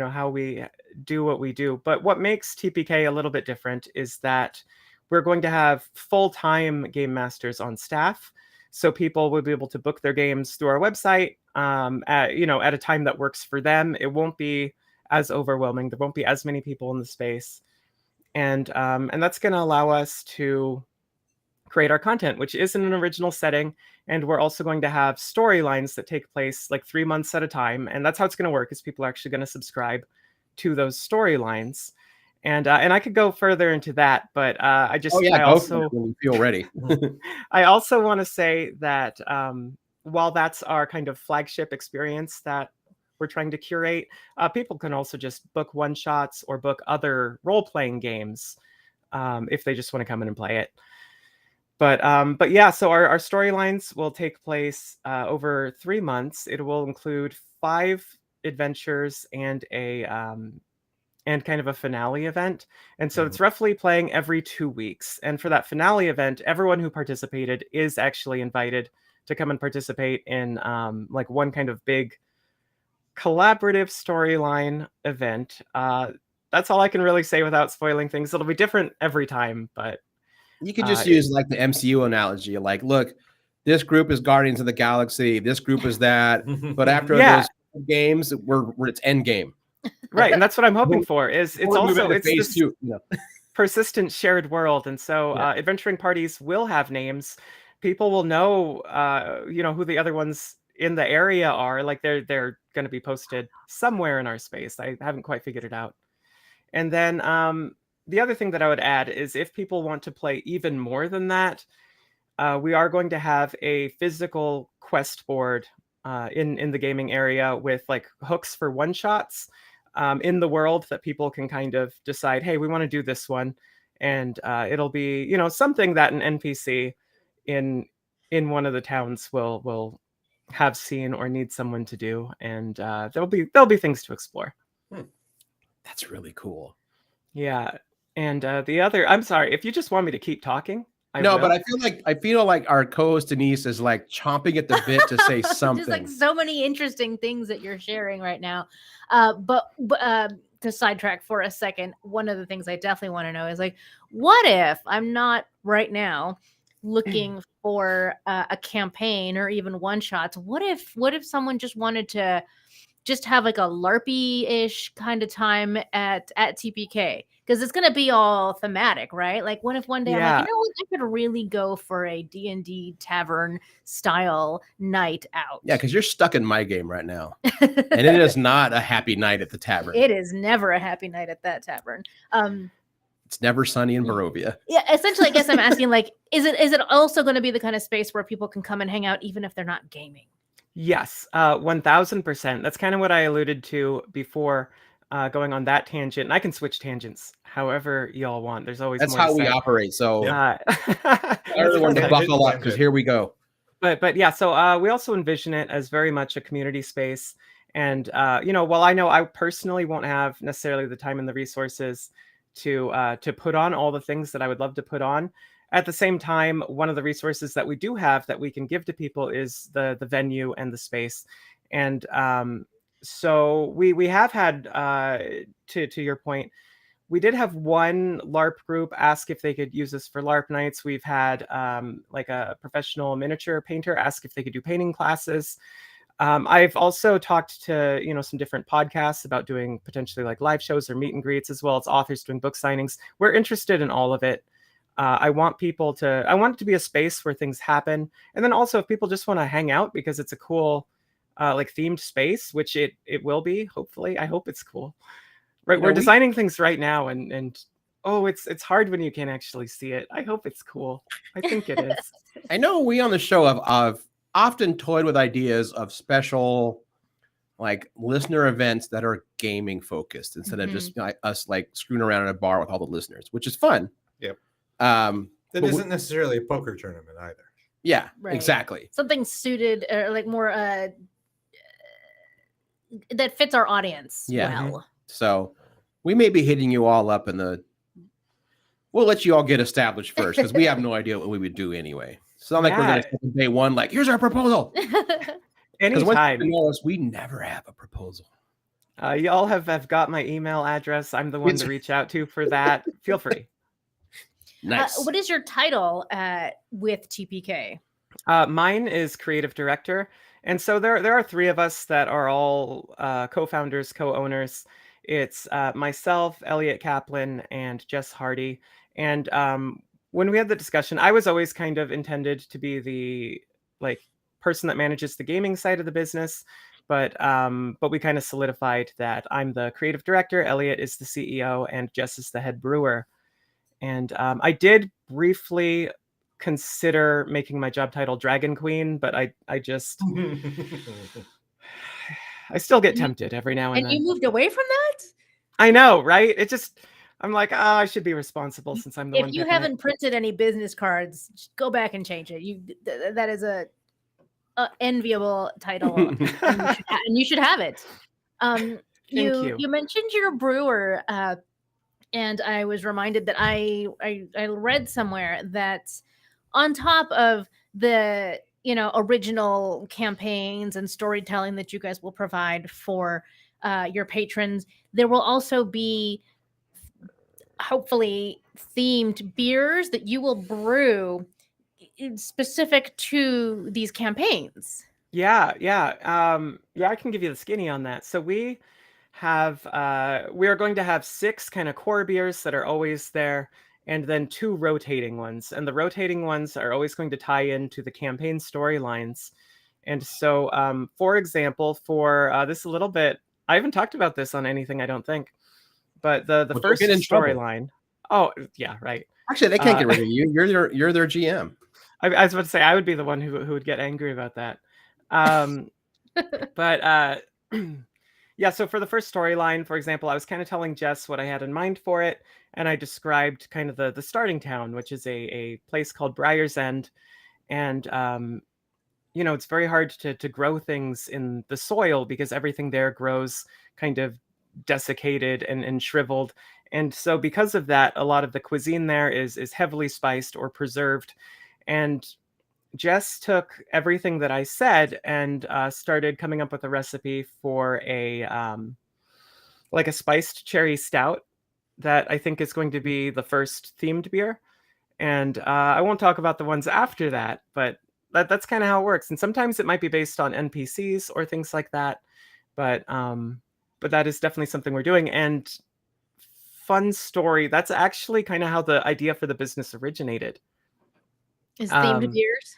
how we do what we do. But what makes TPK a little bit different is that we're going to have full-time game masters on staff. So people will be able to book their games through our website at a time that works for them. It won't be as overwhelming. There won't be as many people in the space. And that's going to allow us to create our content, which is in an original setting. And we're also going to have storylines that take place like 3 months at a time. And that's how it's going to work, is people are actually going to subscribe to those storylines. And I could go further into that, but I also feel ready. I also want to say that while that's our kind of flagship experience that we're trying to curate, people can also just book one-shots or book other role-playing games if they just want to come in and play it. But yeah, so our storylines will take place over 3 months. It will include 5 adventures and and kind of a finale event. And so it's roughly playing every 2 weeks. And for that finale event, everyone who participated is actually invited to come and participate in like one kind of big collaborative storyline event. That's all I can really say without spoiling things. It'll be different every time, but you could just use like the MCU analogy. Like, look, this group is Guardians of the Galaxy. This group is that. But after those games, it's Endgame. Right, and that's what I'm hoping for. It's phase 2. Persistent shared world, and so adventuring parties will have names. People will know, who the other ones in the area are. Like they're going to be posted somewhere in our space. I haven't quite figured it out. And then the other thing that I would add is if people want to play even more than that, we are going to have a physical quest board in the gaming area with like hooks for one-shots in the world that people can kind of decide, hey, we want to do this one. And it'll be, something that an NPC in one of the towns will have seen or need someone to do. And there'll be things to explore. That's really cool. Yeah. And the other, I'm sorry, if you just want me to keep talking. But I feel like our co-host Denise is like chomping at the bit to say something. Just like so many interesting things that you're sharing right now. But to sidetrack for a second, one of the things I definitely want to know is like, what if I'm not right now looking for a campaign or even one shots? What if someone just wanted to just have like a LARPy-ish kind of time at TPK? Because it's going to be all thematic, right? Like, what if one day I'm like, you know what? I could really go for a D&D tavern style night out. Yeah, because you're stuck in my game right now. And it is not a happy night at the tavern. It is never a happy night at that tavern. It's never sunny in Barovia. Yeah, essentially, I guess I'm asking, like, is it also going to be the kind of space where people can come and hang out even if they're not gaming? Yes, 1000%. That's kind of what I alluded to before, going on that tangent. And I can switch tangents however y'all want. There's always That's more to how we say. operate. So everyone to Tangent, buckle up, because tangent. here we go. But yeah, so we also envision it as very much a community space. And while I know I personally won't have necessarily the time and the resources to put on all the things that I would love to put on, at the same time, one of the resources that we do have that we can give to people is the venue and the space. And so we have had, to your point, we did have one LARP group ask if they could use this for LARP nights. We've had like a professional miniature painter ask if they could do painting classes. I've also talked to some different podcasts about doing potentially like live shows or meet and greets, as well as authors doing book signings. We're interested in all of it. I want it to be a space where things happen, and then also if people just want to hang out because it's a cool like themed space, which it will be. Hopefully, I hope it's cool. Right, we're designing things right now, and oh, it's hard when you can't actually see it. I hope it's cool. I think it is. I know we on the show have often toyed with ideas of special, like, listener events that are gaming focused instead of just us like screwing around in a bar with all the listeners, which is fun. Yep. That isn't necessarily a poker tournament either. Yeah, right. Exactly. Something suited or like more that fits our audience well. So we may be hitting you all up we'll let you all get established first, because we have no idea what we would do anyway. It's not like we're going to day one, like, here's our proposal. Anytime. We never have a proposal. Y'all have got my email address. I'm the one to reach out to for that. Feel free. Nice. What is your title with TPK? Mine is creative director. And so there are three of us that are all co-founders, co-owners. It's myself, Elliot Kaplan, and Jess Hardy. And when we had the discussion, I was always kind of intended to be the person that manages the gaming side of the business. But we kind of solidified that I'm the creative director, Elliot is the CEO, and Jess is the head brewer. And I did briefly consider making my job title Dragon Queen, but I just I still get tempted every now and then. And you moved away from that? I know, right? I'm like, I should be responsible since I'm the one. If you haven't printed any business cards, just go back and change it. That is a enviable title, and you should have it. You mentioned your brewer, and I was reminded that I read somewhere that on top of the original campaigns and storytelling that you guys will provide for your patrons, there will also be hopefully themed beers that you will brew specific to these campaigns. Yeah, I can give you the skinny on that. So we are going to have 6 kind of core beers that are always there, and then 2 rotating ones. And the rotating ones are always going to tie into the campaign storylines. And so, for example, for this a little bit, I haven't talked about this on anything, I don't think. But the first storyline. Oh, yeah, right. Actually, they can't get rid of you. You're their GM. I was about to say I would be the one who would get angry about that. But yeah, so for the first storyline, for example, I was kind of telling Jess what I had in mind for it, and I described kind of the starting town, which is a place called Briar's End. And it's very hard to grow things in the soil because everything there grows kind of desiccated and shriveled. And so because of that, a lot of the cuisine there is heavily spiced or preserved. And Jess took everything that I said and started coming up with a recipe for a spiced cherry stout that I think is going to be the first themed beer. And I won't talk about the ones after that, but that's kind of how it works. And sometimes it might be based on NPCs or things like that. But that is definitely something we're doing. And fun story, that's actually kind of how the idea for the business originated. Is themed beers?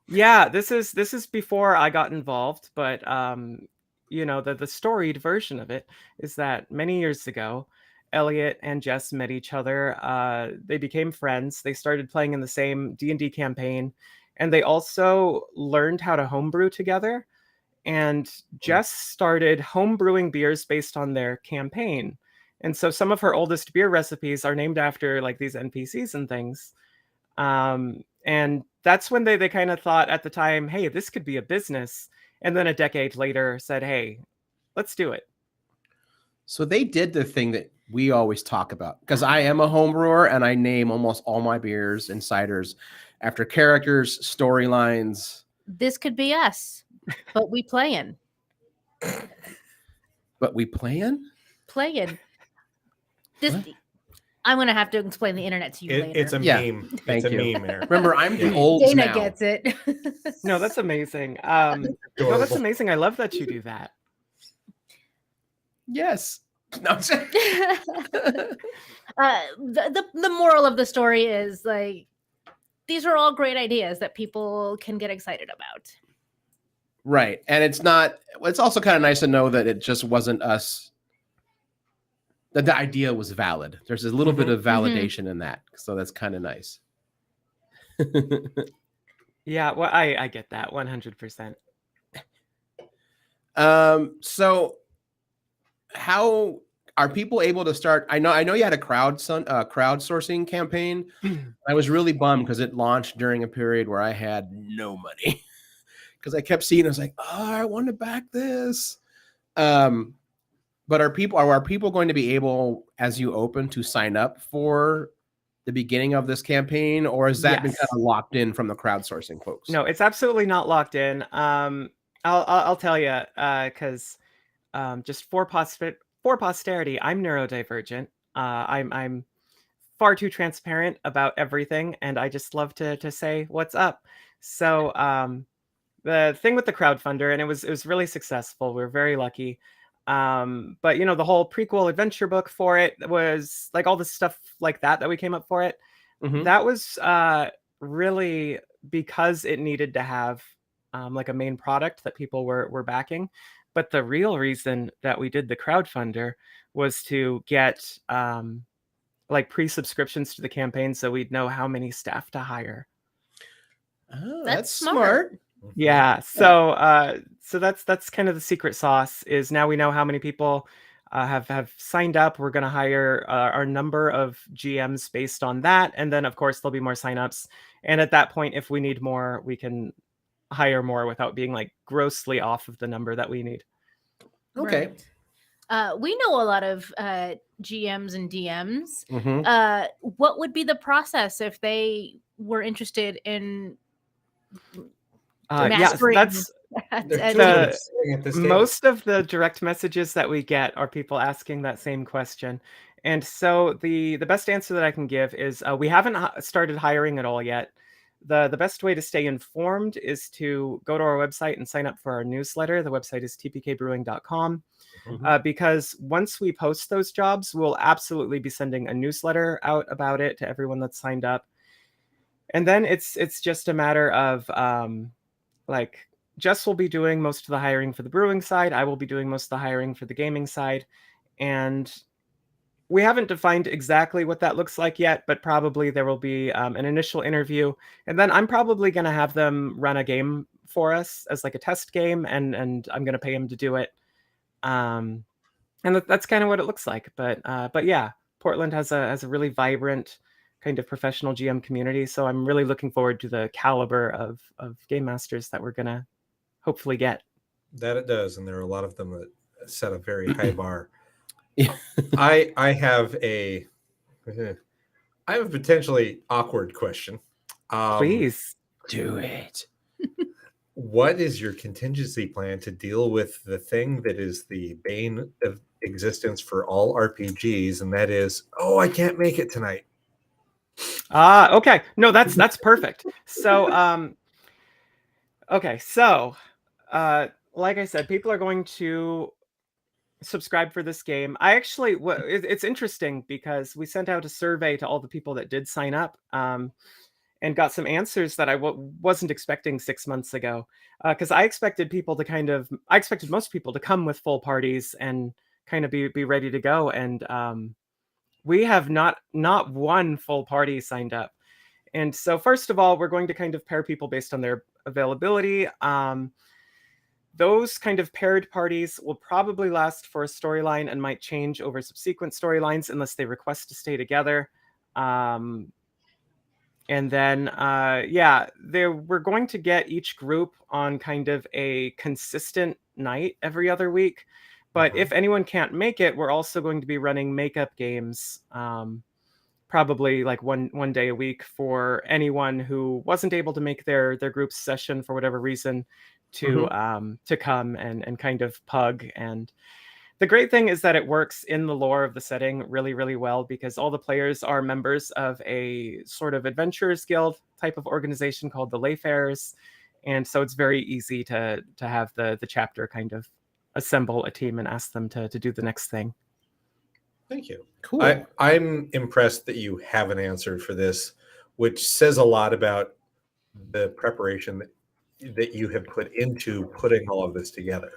Yeah, this is before I got involved, but the storied version of it is that many years ago, Elliot and Jess met each other. They became friends. They started playing in the same D&D campaign, and they also learned how to homebrew together. and Jess started home brewing beers based on their campaign. And so some of her oldest beer recipes are named after like these NPCs and things. And that's when they kind of thought at the time, hey, this could be a business. And then a decade later said, hey, let's do it. So they did the thing that we always talk about, because I am a home brewer and I name almost all my beers and ciders after characters, storylines. This could be us, but we playing. But we playing? Playing. This. What? I'm going to have to explain the internet to you later. It's a meme. Thank it's you. a meme, Eric. Remember, I'm the old Dana now. gets it. No, that's amazing. No, that's amazing. I love that you do that. Yes. No, I'm saying- the moral of the story is like, these are all great ideas that people can get excited about. Right. And it's also kind of nice to know that it just wasn't us, that the idea was valid. There's a little bit of validation in that. So that's kind of nice. Yeah, well, I get that 100%. So how are people able to start? I know you had a crowdsourcing campaign. I was really bummed because it launched during a period where I had no money, because I kept seeing, I was like, oh, I want to back this. But are people going to be able, as you open, to sign up for the beginning of this campaign, or has that been kind of locked in from the crowdsourcing folks? No, it's absolutely not locked in. I'll tell you, because just for posterity, I'm neurodivergent. I'm far too transparent about everything, and I just love to say what's up. So the thing with the crowdfunder, and it was really successful. We were very lucky. But the whole prequel adventure book for it was like all the stuff like that we came up for it. That was really because it needed to have like a main product that people were backing. But the real reason that we did the crowdfunder was to get like pre-subscriptions to the campaign, so we'd know how many staff to hire. Oh, that's smart. Yeah, so that's kind of the secret sauce. Is now we know how many people have signed up. We're going to hire our number of GMs based on that, and then of course there'll be more signups. And at that point, if we need more, we can hire more without being like grossly off of the number that we need. Okay. Right. We know a lot of GMs and DMs. What would be the process if they were interested in mastering? That's most of the direct messages that we get are people asking that same question. And so the best answer that I can give is we haven't started hiring at all yet. The best way to stay informed is to go to our website and sign up for our newsletter. The website is tpkbrewing.com. Because once we post those jobs, we'll absolutely be sending a newsletter out about it to everyone that's signed up. And then it's just a matter of like Jess will be doing most of the hiring for the brewing side. I will be doing most of the hiring for the gaming side. And we haven't defined exactly what that looks like yet, but probably there will be an initial interview. And then I'm probably going to have them run a game for us as like a test game, and I'm going to pay them to do it. And that's kind of what it looks like. But yeah, Portland has a really vibrant kind of professional GM community. So I'm really looking forward to the caliber of game masters that we're going to hopefully get. That it does. And there are a lot of them that set a very high bar. I have a potentially awkward question. Please do it. What is your contingency plan to deal with the thing that is the bane of existence for all RPGs, and that is, I can't make it tonight? Okay. No, that's perfect. So okay, so like I said, people are going to subscribe for this game. I actually, it's interesting because we sent out a survey to all the people that did sign up, and got some answers that I wasn't expecting 6 months ago. Because I expected most people to come with full parties and kind of be ready to go. And we have not one full party signed up. And so first of all, we're going to kind of pair people based on their availability. those kind of paired parties will probably last for a storyline and might change over subsequent storylines unless they request to stay together. And then, we're going to get each group on kind of a consistent night every other week. But if anyone can't make it, we're also going to be running makeup games, probably like one day a week for anyone who wasn't able to make their group session for whatever reason to come and kind of pug. And the great thing is that it works in the lore of the setting really, really well, because all the players are members of a sort of adventurers guild type of organization called the Layfarers. And so it's very easy to have the chapter kind of assemble a team and ask them to do the next thing. Thank you. Cool. I'm impressed that you haven't answered for this, which says a lot about the preparation that you have put into putting all of this together.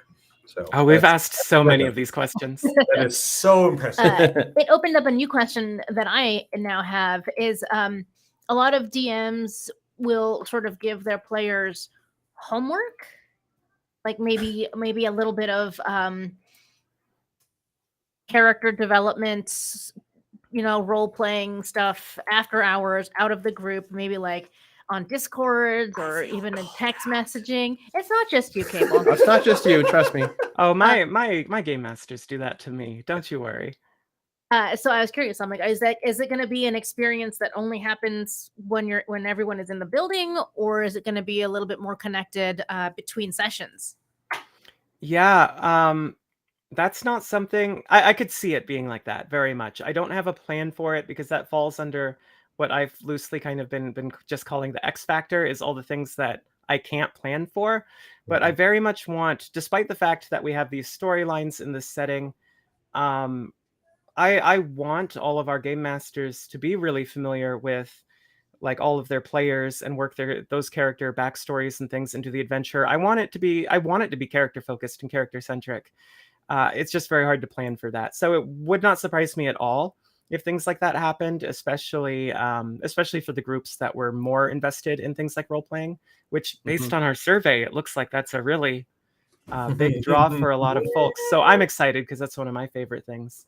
So we've asked so many of these questions. That is so impressive. It opened up a new question that I now have is a lot of DMs will sort of give their players homework, like maybe a little bit of character development, role playing stuff after hours out of the group, maybe like on Discord or even in text messaging. It's not just you, Cable. It's not just you, trust me. Oh, my game masters do that to me. Don't you worry. So I was curious. I'm like, is it going to be an experience that only happens when everyone is in the building, or is it going to be a little bit more connected between sessions? Yeah, that's not something I could see it being like that very much. I don't have a plan for it because that falls under what I've loosely kind of been just calling the X factor, is all the things that I can't plan for. But I very much want, despite the fact that we have these storylines in this setting, I want all of our game masters to be really familiar with like all of their players and work those character backstories and things into the adventure. I want it to be character focused and character centric. It's just very hard to plan for that. So it would not surprise me at all if things like that happened, especially for the groups that were more invested in things like role playing, which based on our survey, it looks like that's a really big draw for a lot of folks. So I'm excited because that's one of my favorite things.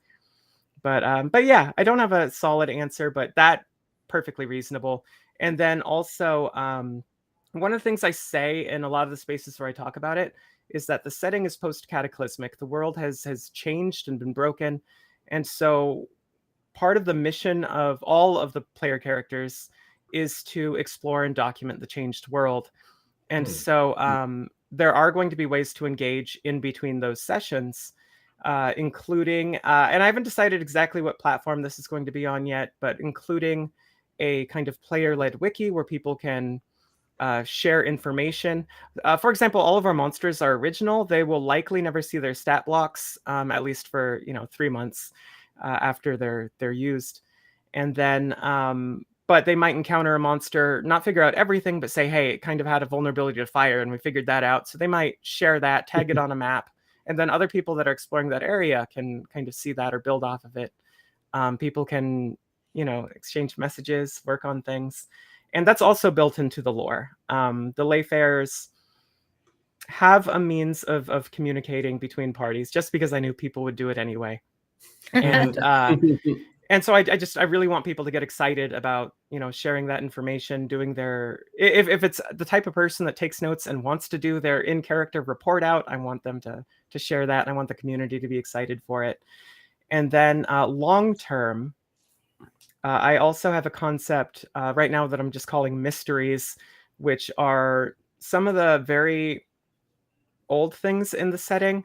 But yeah, I don't have a solid answer, but that perfectly reasonable. And then also, one of the things I say in a lot of the spaces where I talk about it is that the setting is post-cataclysmic. The world has changed and been broken. And so part of the mission of all of the player characters is to explore and document the changed world. And so there are going to be ways to engage in between those sessions, including, and I haven't decided exactly what platform this is going to be on yet, but including a kind of player-led wiki where people can share information. For example, all of our monsters are original. They will likely never see their stat blocks, at least for 3 months after they're used. And then, but they might encounter a monster, not figure out everything, but say, hey, it kind of had a vulnerability to fire, and we figured that out. So they might share that, tag it on a map, and then other people that are exploring that area can kind of see that or build off of it. People can, exchange messages, work on things. And that's also built into the lore. The Layfarers have a means of communicating between parties, just because I knew people would do it anyway. And and so I really want people to get excited about, sharing that information, doing their, if it's the type of person that takes notes and wants to do their in-character report out, I want them to share that. And I want the community to be excited for it. And then long-term, I also have a concept right now that I'm just calling mysteries, which are some of the very old things in the setting.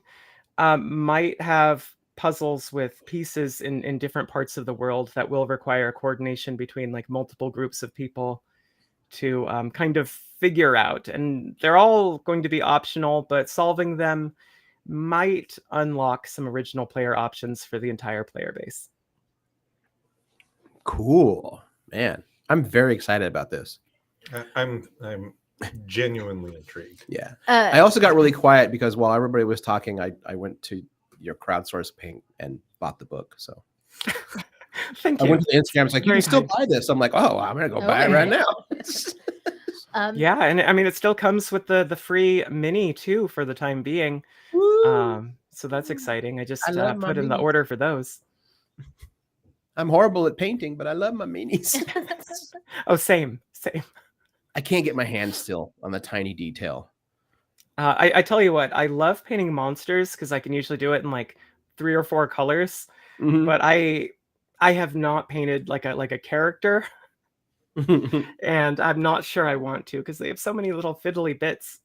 Might have puzzles with pieces in different parts of the world that will require coordination between like multiple groups of people to kind of figure out. And they're all going to be optional, but solving them might unlock some original player options for the entire player base. Cool, man. I'm very excited about this. I'm genuinely intrigued. Yeah. I also got really quiet because while everybody was talking, I went to your crowdsource ping and bought the book. So Thank you. I went to the Instagram. It's like, you can still buy this. I'm like, oh, I'm going to go buy it right now. Yeah, and I mean it still comes with the free mini too for the time being. So that's exciting. I just love my put in the minis. order for those. I'm horrible at painting, but I love my minis. Oh, same. I can't get my hands still on the tiny detail. I tell you what, I love painting monsters because I can usually do it in like 3 or 4 colors. But I have not painted like a character, and I'm not sure I want to because they have so many little fiddly bits.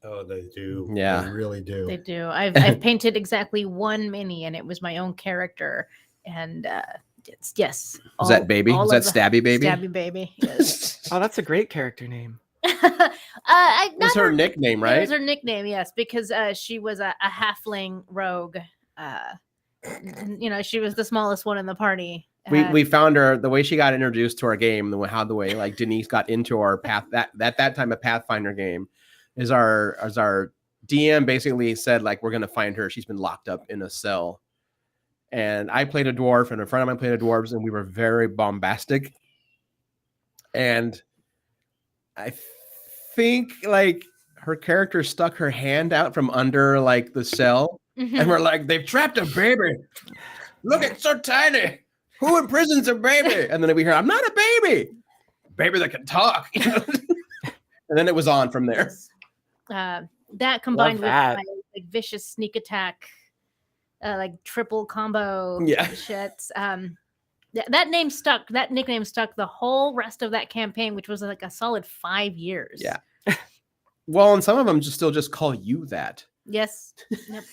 Oh, they do. Yeah. They really do. They do. I've painted exactly one mini, and it was my own character. And yes. Was that baby? Was that Stabby Baby? Stabby Baby. Yes. Oh, that's a great character name. That's her nickname, right? It was her nickname, yes, because she was a halfling rogue. She was the smallest one in the party. We found her the way she got introduced to our game, the way like Denise got into our path that time a Pathfinder game is our DM basically said like we're gonna find her. She's been locked up in a cell. And I played a dwarf, and a friend of mine played a dwarves, and we were very bombastic. And I think like her character stuck her hand out from under like the cell, and we're like, they've trapped a baby. Look, it's so tiny. Who imprisons a baby? And then we hear, I'm not a baby that can talk. And then it was on from there. That combined with my like vicious sneak attack, like triple combo shits. That name stuck. That nickname stuck the whole rest of that campaign, which was like a solid 5 years. Yeah. Well, and some of them just call you that. Yes. Yep.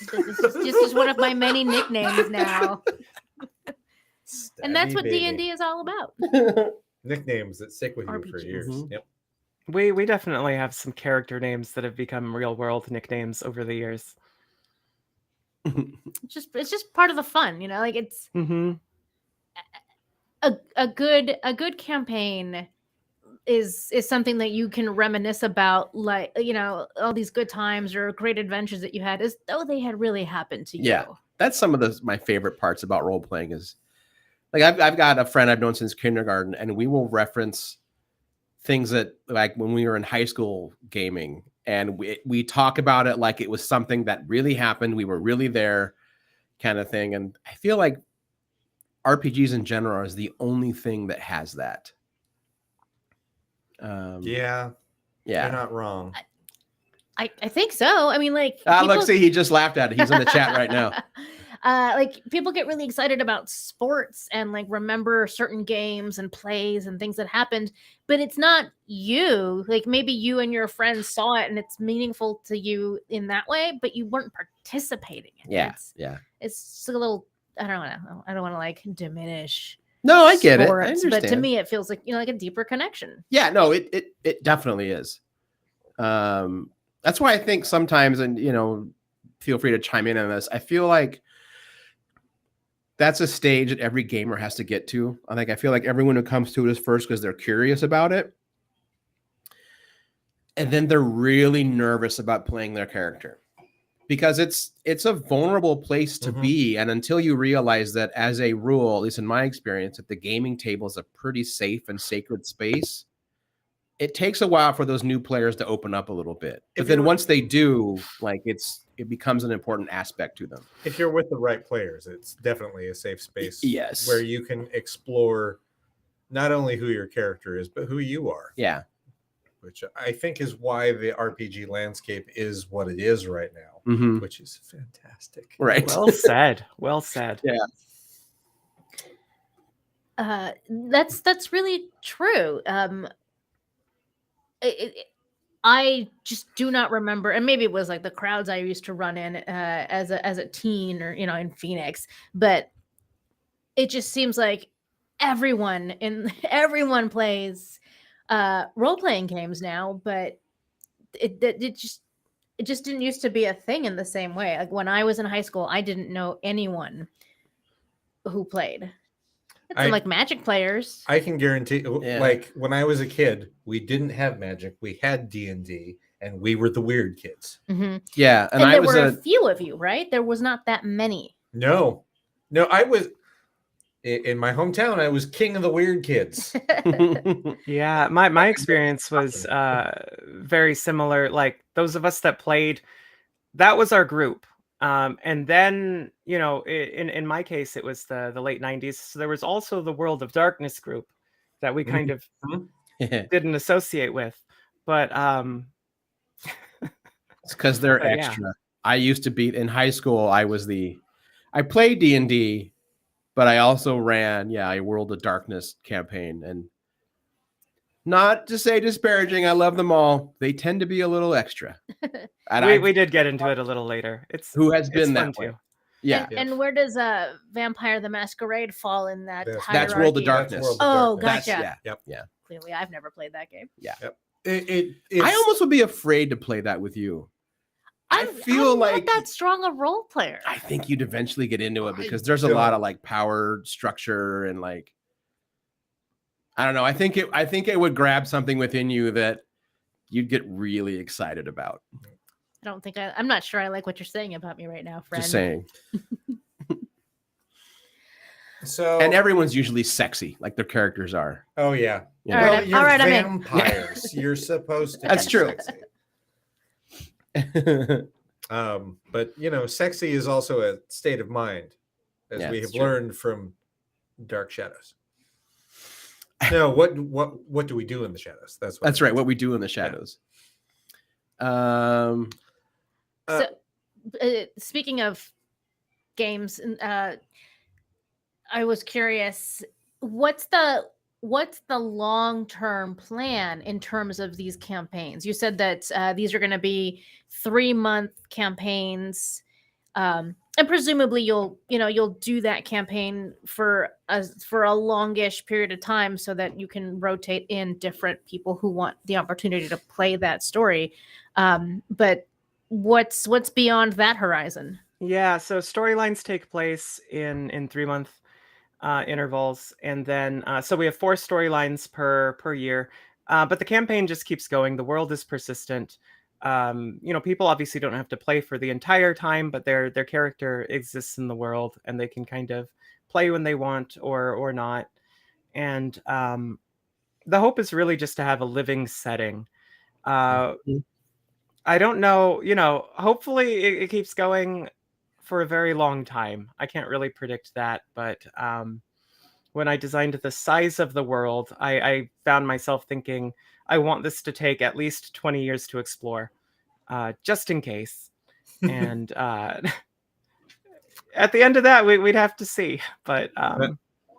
This is one of my many nicknames now. And that's what D&D is all about. Nicknames that stick with RPGs. you for years. Mm-hmm. Yep. We definitely have some character names that have become real world nicknames over the years. It's just part of the fun, like it's a good campaign is something that you can reminisce about, like, all these good times or great adventures that you had as though they had really happened to you. Yeah. That's some of my favorite parts about role playing is like I've got a friend I've known since kindergarten, and we will reference things that like when we were in high school gaming, and we talk about it like it was something that really happened. We were really there, kind of thing. And I feel like RPGs in general is the only thing that has that. Yeah, you're not wrong. I think so. I mean, like, look, see, he just laughed at it. He's in the chat right now. Like people get really excited about sports and like remember certain games and plays and things that happened, but it's not you. Like maybe you and your friends saw it and it's meaningful to you in that way, but you weren't participating in it. It's just a little. I don't want to like diminish. No, I get sports, it. I understand. But to me, it feels like like a deeper connection. Yeah, no, it definitely is. That's why I think sometimes, and feel free to chime in on this. I feel like that's a stage that every gamer has to get to. I feel like everyone who comes to it is first because they're curious about it. And then they're really nervous about playing their character because it's a vulnerable place to be. And until you realize that as a rule, at least in my experience, that the gaming table is a pretty safe and sacred space, it takes a while for those new players to open up a little bit. But then once they do, like it becomes an important aspect to them. If you're with the right players, it's definitely a safe space. Yes. Where you can explore not only who your character is, but who you are. Yeah. Which I think is why the RPG landscape is what it is right now, which is fantastic. Right. Well said. Well said. Yeah. That's really true. I just do not remember, and maybe it was like the crowds I used to run in as a teen or in Phoenix, but it just seems like everyone plays role-playing games now, but it just didn't used to be a thing in the same way. Like when I was in high school, I didn't know anyone who played. It's like Magic players. I can guarantee, like when I was a kid, we didn't have Magic. We had D&D, and we were the weird kids. Yeah, and there were a few of you, right? There was not that many. No, I was. in my hometown, I was king of the weird kids. Yeah, my experience was very similar. Like those of us that played, that was our group. And then, in my case, it was the late 90s. So there was also the World of Darkness group that we kind of didn't associate with. But it's because they're But yeah. extra. I used to be in high school. I played D&D, but I also ran a World of Darkness campaign. And not to say disparaging, I love them all. They tend to be a little extra. And we did get into it a little later. who has been fun that way? too. Yeah. And where does Vampire the Masquerade fall in that hierarchy? That's World of Darkness. Oh, Darkness. gotcha. Yeah. Clearly, I've never played that game. Yeah. Yep. I almost would be afraid to play that with you. I feel I'm like not that strong a role player. I think you'd eventually get into it because there's a lot of like power structure and like I don't know. I think it would grab something within you that you'd get really excited about. I don't think I'm not sure I like what you're saying about me right now, friend. Just saying. So and everyone's usually sexy, like their characters are. Oh yeah. You All know? right, You're all right, I'm in. vampires. You're supposed to. That's be true. Sexy. But sexy is also a state of mind, as we have learned from Dark Shadows. No, what do we do in the shadows? That's right. What we do in the shadows. So, speaking of games, I was curious, what's the long-term plan in terms of these campaigns? You said that these are going to be 3-month campaigns, and presumably you'll do that campaign for a longish period of time so that you can rotate in different people who want the opportunity to play that story. But what's beyond that horizon? Yeah, so storylines take place in 3-month intervals, and then so we have 4 storylines per year, but the campaign just keeps going. The world is persistent. People obviously don't have to play for the entire time, but their character exists in the world, and they can kind of play when they want or not. And the hope is really just to have a living setting. I don't know, hopefully it keeps going for a very long time. I can't really predict that, but when I designed the size of the world, I found myself thinking, I want this to take at least 20 years to explore, just in case. And at the end of that, we'd have to see. But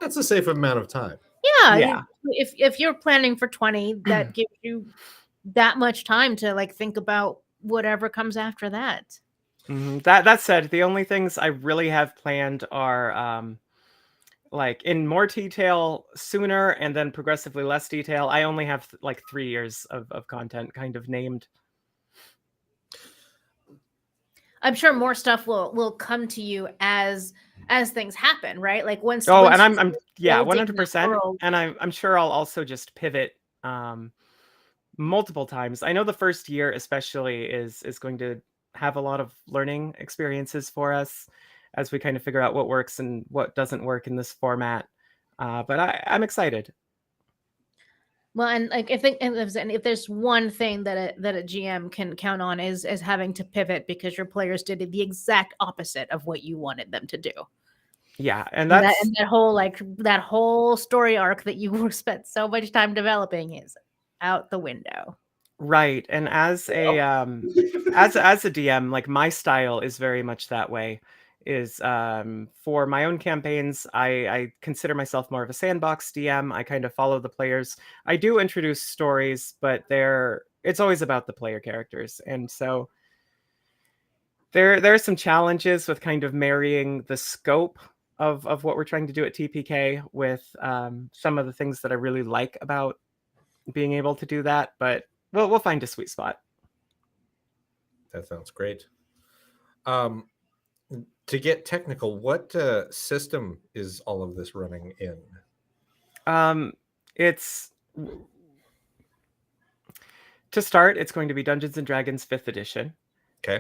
that's a safe amount of time. Yeah. If you're planning for 20, that gives you that much time to like think about whatever comes after that. That said, the only things I really have planned are like in more detail sooner and then progressively less detail. I only have like 3 years of content kind of named. I'm sure more stuff will come to you as things happen, right? Like once. Oh, once and I'm 100%. And I'm sure I'll also just pivot multiple times. I know the first year especially is going to have a lot of learning experiences for us as we kind of figure out what works and what doesn't work in this format. But I'm excited. Well, and like if there's one thing that a GM can count on is having to pivot because your players did the exact opposite of what you wanted them to do. Yeah, and that whole story arc that you spent so much time developing is out the window. Right, and as a as a DM, like my style is very much that way. Is for my own campaigns, I consider myself more of a sandbox DM. I kind of follow the players. I do introduce stories, but it's always about the player characters, and so there are some challenges with kind of marrying the scope of what we're trying to do at TPK with some of the things that I really like about being able to do that, but we'll find a sweet spot. That sounds great. To get technical, what system is all of this running in? It's to start, it's going to be Dungeons and Dragons 5th edition. Okay.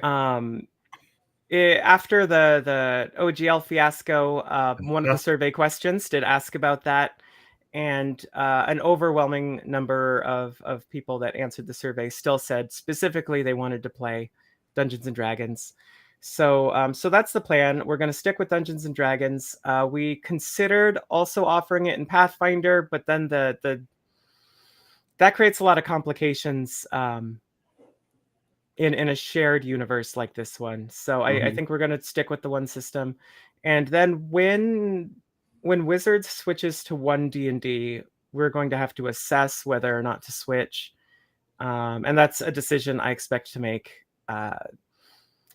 After the OGL fiasco, one of the survey questions did ask about that, and an overwhelming number of people that answered the survey still said specifically they wanted to play Dungeons and Dragons. So that's the plan. We're going to stick with Dungeons and Dragons. We considered also offering it in Pathfinder, but then that creates a lot of complications in a shared universe like this one. So I think we're going to stick with the one system. And then when Wizards switches to one D&D, we're going to have to assess whether or not to switch. And that's a decision I expect to make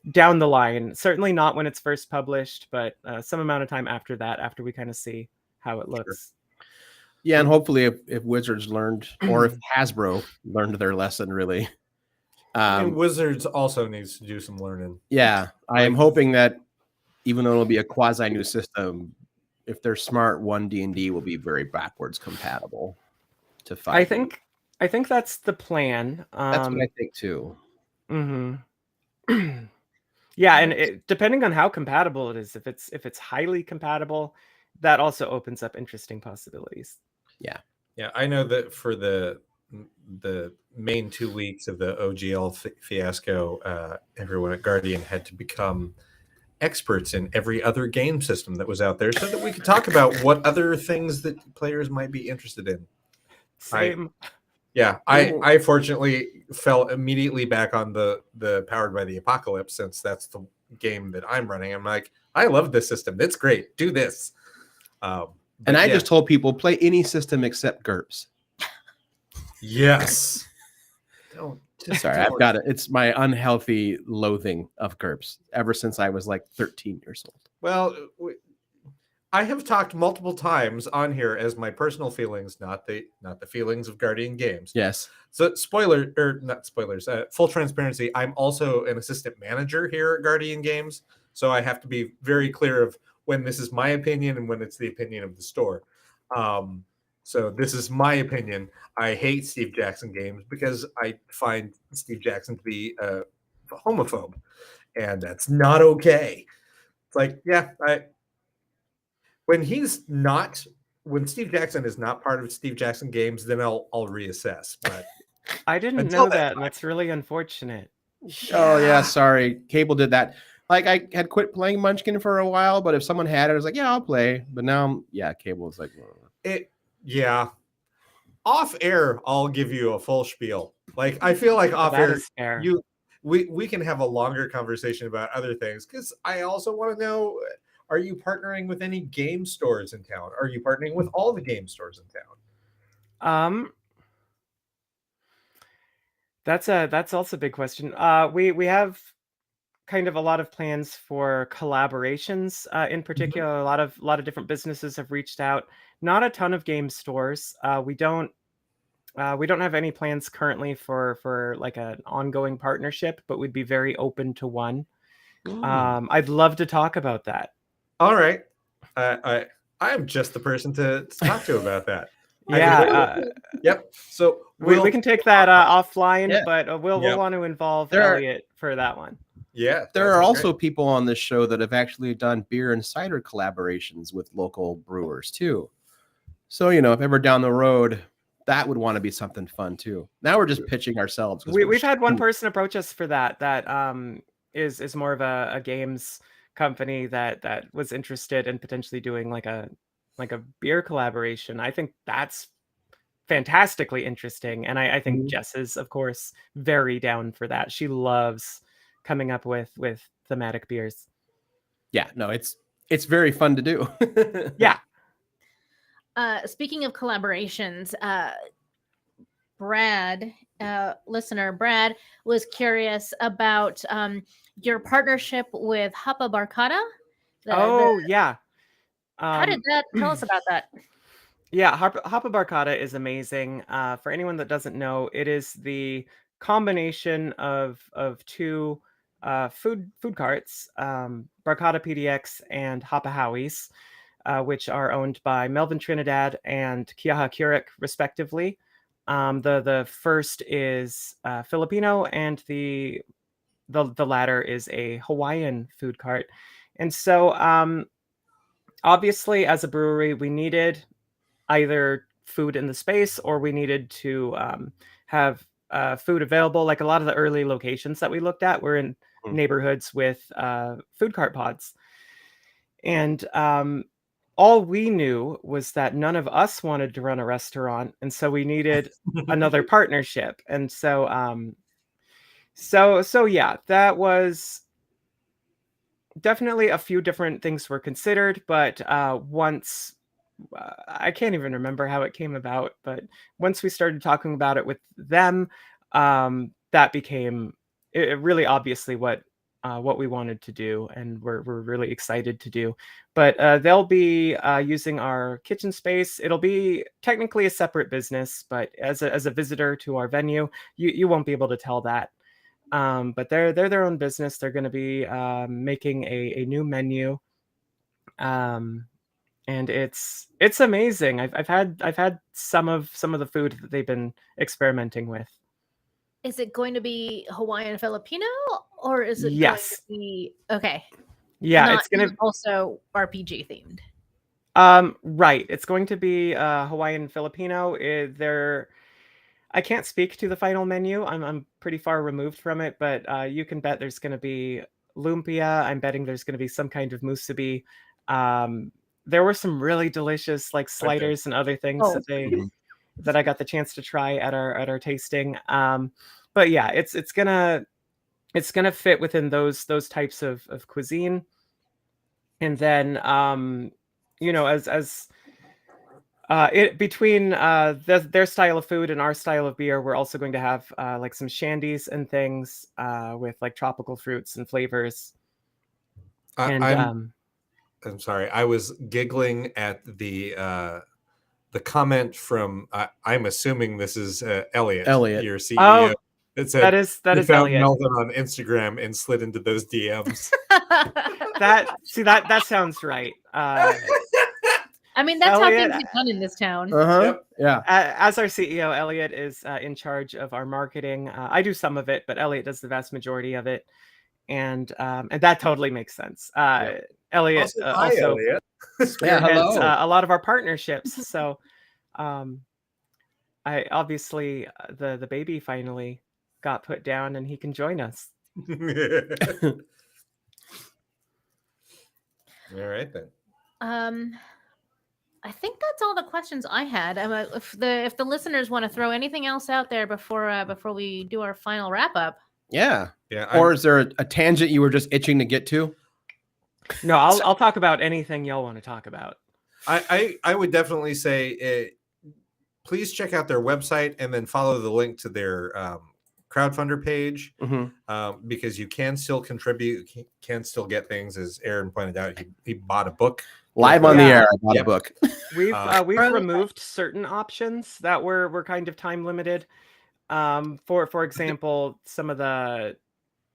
down the line. Certainly not when it's first published, but some amount of time after that, after we kind of see how it looks. Sure. Yeah, and hopefully if Wizards learned, or if Hasbro learned their lesson, really. Wizards also needs to do some learning. Yeah, I am hoping that even though it'll be a quasi new system, if they're smart, one D&D will be very backwards compatible to 5e. I think that's the plan. That's what I think too. Yeah, and depending on how compatible it is, if it's highly compatible, that also opens up interesting possibilities. Yeah, I know that for the main 2 weeks of the OGL fiasco, everyone at Guardian had to become experts in every other game system that was out there so that we could talk about what other things that players might be interested in. Same. I fortunately fell immediately back on the Powered by the Apocalypse, since that's the game that I'm running. I'm like, I love this system. It's great. Do this. And I just told people, play any system except GURPS. Yes. Sorry, I've got it. It's my unhealthy loathing of GURPS ever since I was like 13 years old. Well, I have talked multiple times on here as my personal feelings, not the feelings of Guardian Games. Yes. So not spoilers, full transparency, I'm also an assistant manager here at Guardian Games. So I have to be very clear of when this is my opinion and when it's the opinion of the store. So this is my opinion. I hate Steve Jackson games because I find Steve Jackson to be a homophobe, and that's not okay. It's like, when Steve Jackson is not part of Steve Jackson games, then I'll reassess. But I didn't know that. That's really unfortunate. Oh yeah, sorry. Cable did that. Like, I had quit playing Munchkin for a while, but if someone had it, I was like, yeah, I'll play. But now, Cable was like, off air, I'll give you a full spiel. Like, I feel like off air, we can have a longer conversation about other things, because I also want to know, are you partnering with any game stores in town? Are you partnering with all the game stores in town? That's also a big question. We have kind of a lot of plans for collaborations. In particular, a lot of different businesses have reached out. Not a ton of game stores. We don't have any plans currently for like an ongoing partnership, but we'd be very open to one. I'd love to talk about that. All right. I am just the person to talk to about that. Yep. So we can take that offline, but we'll want to involve Elliot for that one. Yeah. There are also people on this show that have actually done beer and cider collaborations with local brewers too. So, if ever down the road, that would want to be something fun too. Now we're just pitching ourselves. We've had one person approach us for that is more of a games company that was interested in potentially doing like a beer collaboration. I think that's fantastically interesting, and I think Jess is, of course, very down for that. She loves coming up with thematic beers. It's very fun to do. Speaking of collaborations, Brad was curious about your partnership with Hapa Barcata. How did that? Tell us about that. Yeah, Hapa Barcata is amazing. For anyone that doesn't know, it is the combination of two food carts, Barcata PDX and Hapa Howie's, which are owned by Melvin Trinidad and Kiaha Kurek, respectively. The first is Filipino, and the the latter is a Hawaiian food cart. And so obviously, as a brewery, we needed either food in the space or we needed to have food available. Like a lot of the early locations that we looked at were in neighborhoods with food cart pods. And all we knew was that none of us wanted to run a restaurant. And so we needed another partnership. And so, so yeah, that was definitely a few different things were considered, but once I can't even remember how it came about, but once we started talking about it with them, that became really obviously what we wanted to do, and we're really excited to do. But they'll be using our kitchen space. It'll be technically a separate business, but as a visitor to our venue, you won't be able to tell that. But they're their own business. They're going to be making a new menu, and it's amazing. I've had some of the food that they've been experimenting with. Is it going to be Hawaiian Filipino, or is it Yes. going to be okay? Yeah, it's going to also RPG themed. Right. It's going to be Hawaiian Filipino. I can't speak to the final menu. I'm pretty far removed from it, but you can bet there's going to be lumpia. I'm betting there's going to be some kind of musubi. There were some really delicious like sliders and other things that I got the chance to try at our tasting. But yeah, it's gonna fit within those types of cuisine. And then as between their style of food and our style of beer, we're also going to have like some shandies and things with like tropical fruits and flavors. I'm sorry, I was giggling at the comment from I'm assuming this is Elliot, your CEO. Oh, it said that is found Elliot. Melvin on Instagram and slid into those DMs. that sounds right. I mean, that's Elliot, how things get done in this town. Yep. Yeah. As our CEO, Elliot is in charge of our marketing. I do some of it, but Elliot does the vast majority of it, and that totally makes sense. Elliot also spearheads a lot of our partnerships. So, I obviously the baby finally got put down, and he can join us. All right then. I think that's all the questions I had. If the listeners want to throw anything else out there before we do our final wrap up. Yeah. Or is there a tangent you were just itching to get to? No, I'll talk about anything y'all want to talk about. I would definitely say please check out their website and then follow the link to their crowdfunder page, because you can still contribute, you can still get things. As Aaron pointed out, he bought a book. Live on the air, I bought a book. We've removed certain options that were kind of time limited. For example, some of the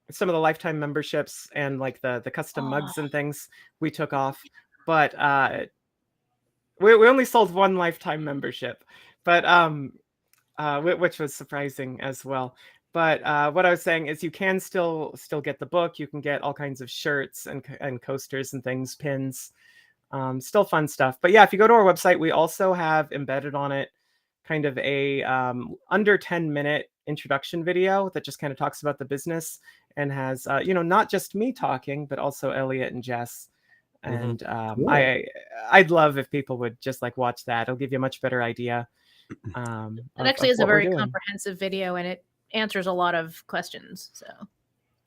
lifetime memberships and like the custom mugs and things we took off, but we only sold one lifetime membership, but which was surprising as well. But what I was saying is you can still get the book. You can get all kinds of shirts and coasters and things, pins. Still fun stuff. But yeah, if you go to our website, we also have embedded on it kind of a under 10-minute introduction video that just kind of talks about the business and has not just me talking, but also Elliot and Jess. And cool. I'd love if people would just like watch that. It'll give you a much better iddia. It actually is a very comprehensive video, and it answers a lot of questions. So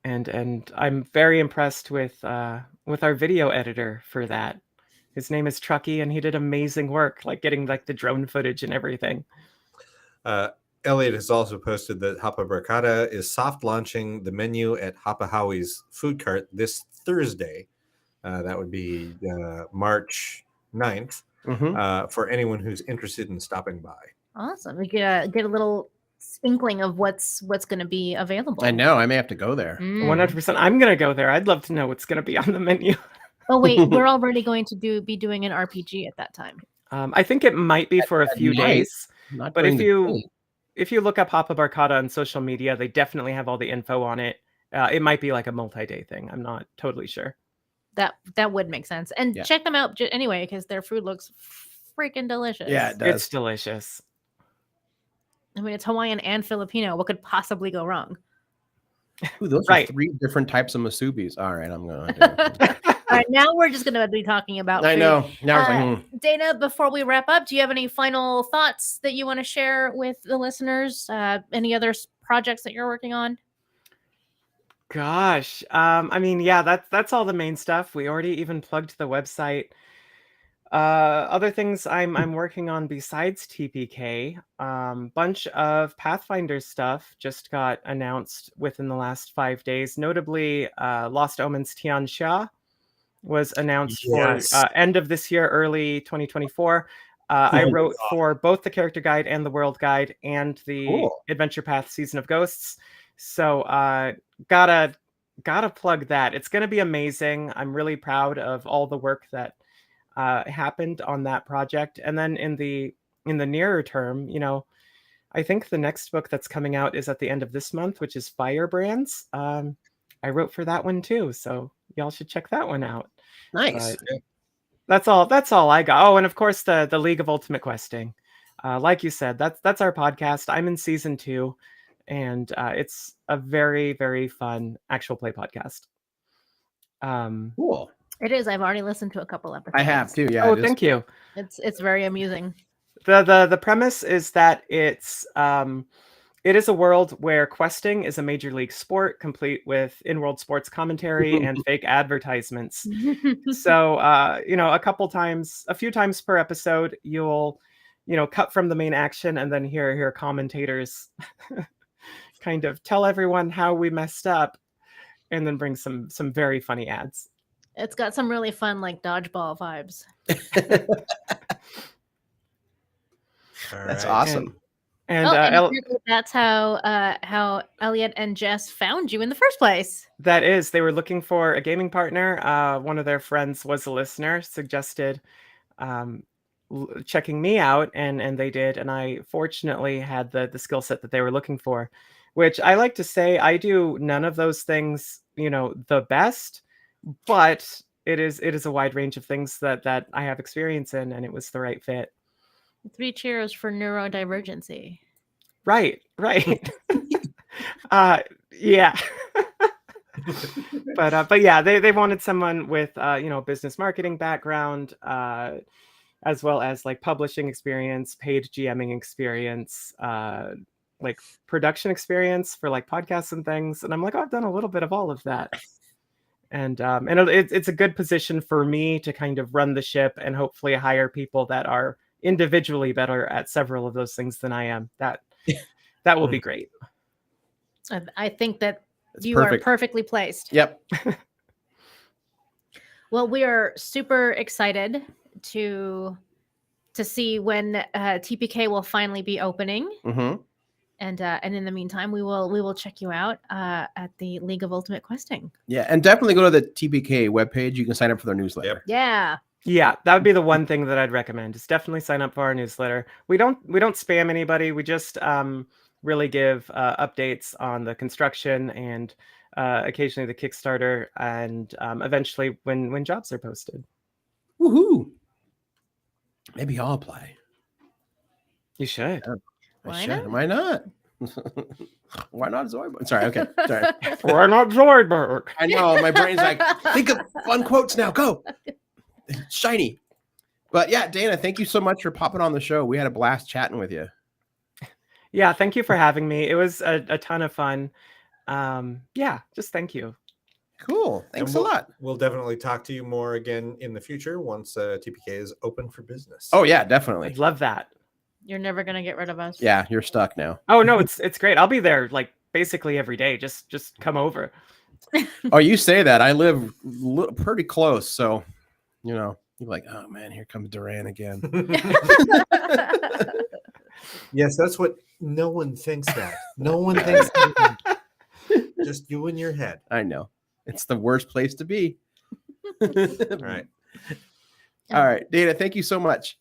and I'm very impressed with our video editor for that. His name is Truckee, and he did amazing work, like getting like the drone footage and everything. Elliot has also posted that Hapa Barkada is soft launching the menu at Hapa Howie's food cart this Thursday. That would be March 9th, for anyone who's interested in stopping by. Awesome. We get a little inkling of what's going to be available. I know. I may have to go there. 100%. I'm going to go there. I'd love to know what's going to be on the menu. Oh wait, we're already going to be doing an RPG at that time. I think it might be for a few days. But if you look up Hapa Barkada on social media, they definitely have all the info on it. It might be like a multi-day thing. I'm not totally sure. That would make sense. And Yeah. check them out anyway, because their food looks freaking delicious. Yeah, it does. It's delicious. I mean, it's Hawaiian and Filipino. What could possibly go wrong? Ooh, those Right. are 3 different types of masubis. All right, I'm going to. All right, now we're just going to be talking about I food. know. Now it's like, Dana, before we wrap up, do you have any final thoughts that you want to share with the listeners? Any other projects that you're working on? Gosh, I mean, yeah, that's all the main stuff. We already even plugged the website. Other things I'm working on besides TPK, bunch of Pathfinder stuff just got announced within the last 5 days. Notably, Lost Omens Tian Xia was announced for end of this year, early 2024. I wrote for both the character guide and the world guide and the Adventure Path Season of Ghosts. So gotta plug that. It's gonna be amazing. I'm really proud of all the work that happened on that project. And then in the nearer term, I think the next book that's coming out is at the end of this month, which is Firebrands. I wrote for that one too, so y'all should check that one out. nice. That's all I got. Oh, and of course the League of Ultimate Questing. Like you said, that's our podcast. I'm in season 2, and it's a very, very fun actual play podcast. Cool. It is. I've already listened to a couple episodes. I have too. Yeah. Oh, thank you. It's very amusing. The premise is that it is a world where questing is a major league sport, complete with in-world sports commentary and fake advertisements. So, a few times per episode, you'll, cut from the main action and then hear commentators kind of tell everyone how we messed up, and then bring some very funny ads. It's got some really fun, like, dodgeball vibes. That's awesome. And that's how Elliot and Jess found you in the first place. That is, they were looking for a gaming partner. One of their friends was a listener, suggested checking me out, and they did. And I fortunately had the skill set that they were looking for, which I like to say I do none of those things, the best, but it is a wide range of things that I have experience in, and it was the right fit. 3 cheers for neurodivergency. Right. Yeah. But yeah, they wanted someone with business marketing background, as well as like publishing experience, paid GMing experience, like production experience for like podcasts and things. And I'm like, I've done a little bit of all of that. And it's a good position for me to kind of run the ship and hopefully hire people that are individually better at several of those things than I am. That will be great. I think that you perfect. Are perfectly placed. Yep. Well, we are super excited to see when TPK will finally be opening. Mm-hmm. And in the meantime, we will check you out at the League of Ultimate Questing. Yeah, and definitely go to the TPK webpage. You can sign up for their newsletter. Yep. Yeah, that would be the one thing that I'd recommend. Is definitely sign up for our newsletter. We don't spam anybody. We just really give updates on the construction and occasionally the Kickstarter, and eventually when jobs are posted. Woohoo! Maybe I'll apply. You should. Why not? Why not? Why not Zoidberg? Sorry. Okay. Sorry. Why not Zoidberg? I know. My brain's like, think of fun quotes now. Go. Shiny. But yeah, Dana, thank you so much for popping on the show. We had a blast chatting with you. Yeah, thank you for having me. It was a ton of fun. Yeah, just thank you. Cool. Thanks a lot. We'll definitely talk to you more again in the future once TPK is open for business. Oh yeah, definitely. I'd love that. You're never gonna get rid of us. Yeah, you're stuck now. Oh no, it's great. I'll be there like basically every day. Just come over. Oh, you say that. I live pretty close, so you're like, oh man, here comes Duran again. Yes, that's what no one thinks that. No one thinks that. Just you in your head. I know. It's the worst place to be. All right. All right, Dana, thank you so much.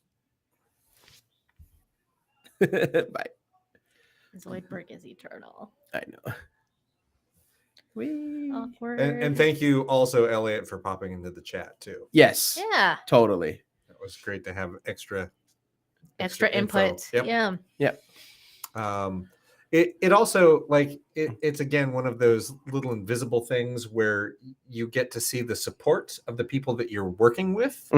Bye. Zoidberg is eternal. I know. Awkward. And thank you also, Elliot, for popping into the chat too. Yes. Yeah. Totally. That was great to have extra Extra info. input. Yep. Yeah. Yep. It also it's again one of those little invisible things where you get to see the support of the people that you're working with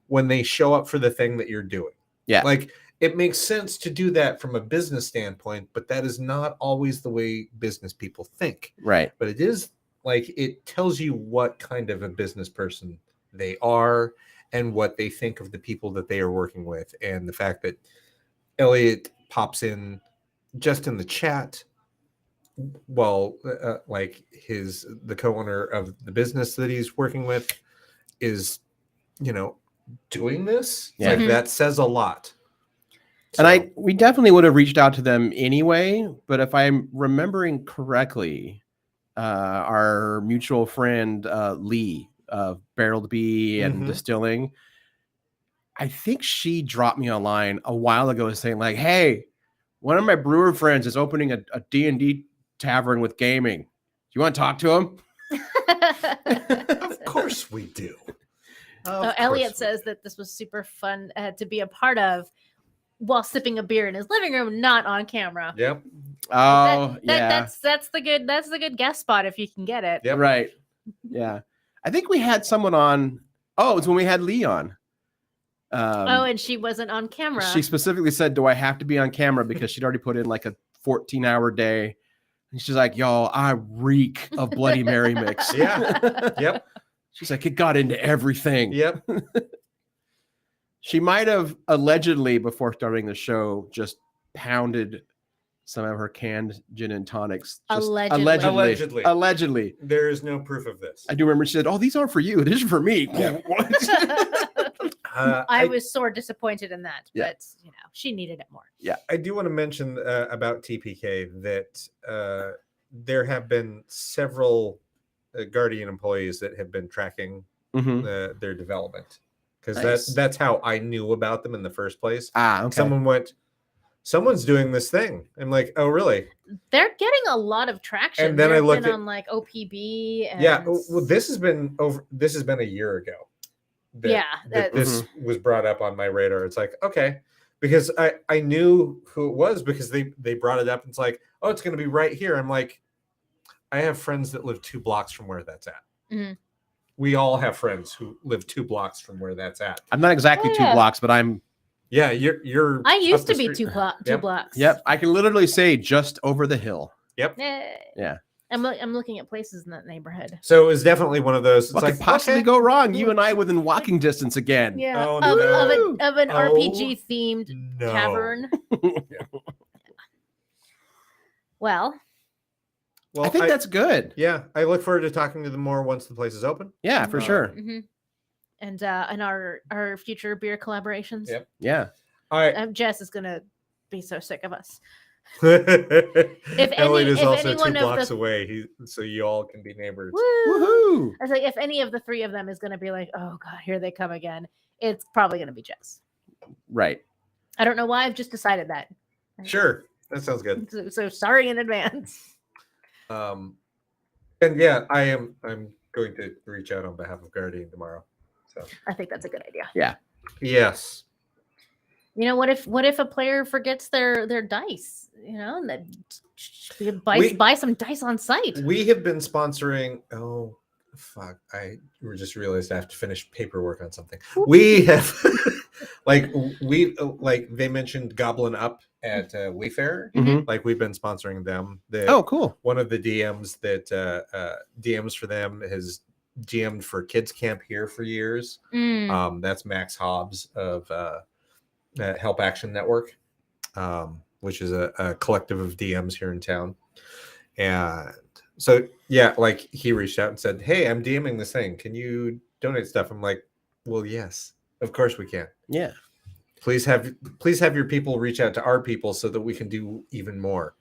when they show up for the thing that you're doing. Yeah. Like it makes sense to do that from a business standpoint, but that is not always the way business people think. Right. But it is like it tells you what kind of a business person they are and what they think of the people that they are working with. And the fact that Elliot pops in just in the chat, well, like the co-owner of the business that he's working with is, doing this. Yeah. Like that says a lot. And we definitely would have reached out to them anyway, but if I'm remembering correctly, our mutual friend Lee of Barreled Bee and Distilling, I think she dropped me a line a while ago saying like, hey, one of my brewer friends is opening a D&D tavern with gaming. Do you want to talk to him? Of course we do. So Elliot says that this was super fun to be a part of while sipping a beer in his living room, not on camera. Yep. Oh, that's the good guest spot if you can get it. Yep. Right. Yeah. I think we had someone on. Oh, it's when we had Lee on. And she wasn't on camera. She specifically said, do I have to be on camera? Because she'd already put in like a 14-hour day. And she's like, yo, I reek of Bloody Mary mix. Yeah. Yep. She's like, it got into everything. Yep. She might have allegedly, before starting the show, just pounded some of her canned gin and tonics. Allegedly. There is no proof of this. I do remember she said, oh, these aren't for you. These are for me. Yeah. I was sore disappointed in that, but she needed it more. Yeah. I do want to mention about TPK that there have been several Guardian employees that have been tracking their development. Because that's how I knew about them in the first place. Okay. Someone's doing this thing. I'm like, oh, really? They're getting a lot of traction. And then I looked on like OPB. And... Yeah, well, this has been a year ago. This was brought up on my radar. It's like, okay, because I knew who it was because they brought it up. And it's like, oh, it's going to be right here. I'm like, I have friends that live 2 blocks from where that's at. Mm-hmm. We all have friends who live 2 blocks from where that's at. I'm not exactly 2 blocks, but I'm. Yeah, you're. I used to be 2 blocks. Yep, I can literally say just over the hill. Yep. Yeah. I'm looking at places in that neighborhood. So it was definitely one of those. What could possibly go wrong? You and I within walking distance again. Yeah. Oh, of an RPG themed tavern. Well, I think that's good. Yeah, I look forward to talking to them more once the place is open. Yeah, for sure. Mm-hmm. And our future beer collaborations. Yep. Yeah. All right. Jess is gonna be so sick of us. Elliot is also 2 blocks away, so you all can be neighbors. Woohoo! I was like, if any of the 3 of them is gonna be like, oh god, here they come again, it's probably gonna be Jess. Right. I don't know why. I've just decided that. Sure, that sounds good. So sorry in advance. And yeah, I'm going to reach out on behalf of Guardian tomorrow. So I think that's a good idea. Yeah. Yes. What if a player forgets their dice? And that buy some dice on site. We have been sponsoring. Oh, fuck! I just realized I have to finish paperwork on something. We have, they mentioned Goblin Up at Wayfair. Mm-hmm. Like we've been sponsoring them. Cool. One of the DMs that DMs for them has GM'd for Kids Camp here for years. That's Max Hobbs of Help Action Network, which is a collective of DMs here in town. And so, yeah, like he reached out and said, hey, I'm DMing this thing. Can you donate stuff? I'm like, well, yes, of course we can. Yeah. Please have your people reach out to our people so that we can do even more.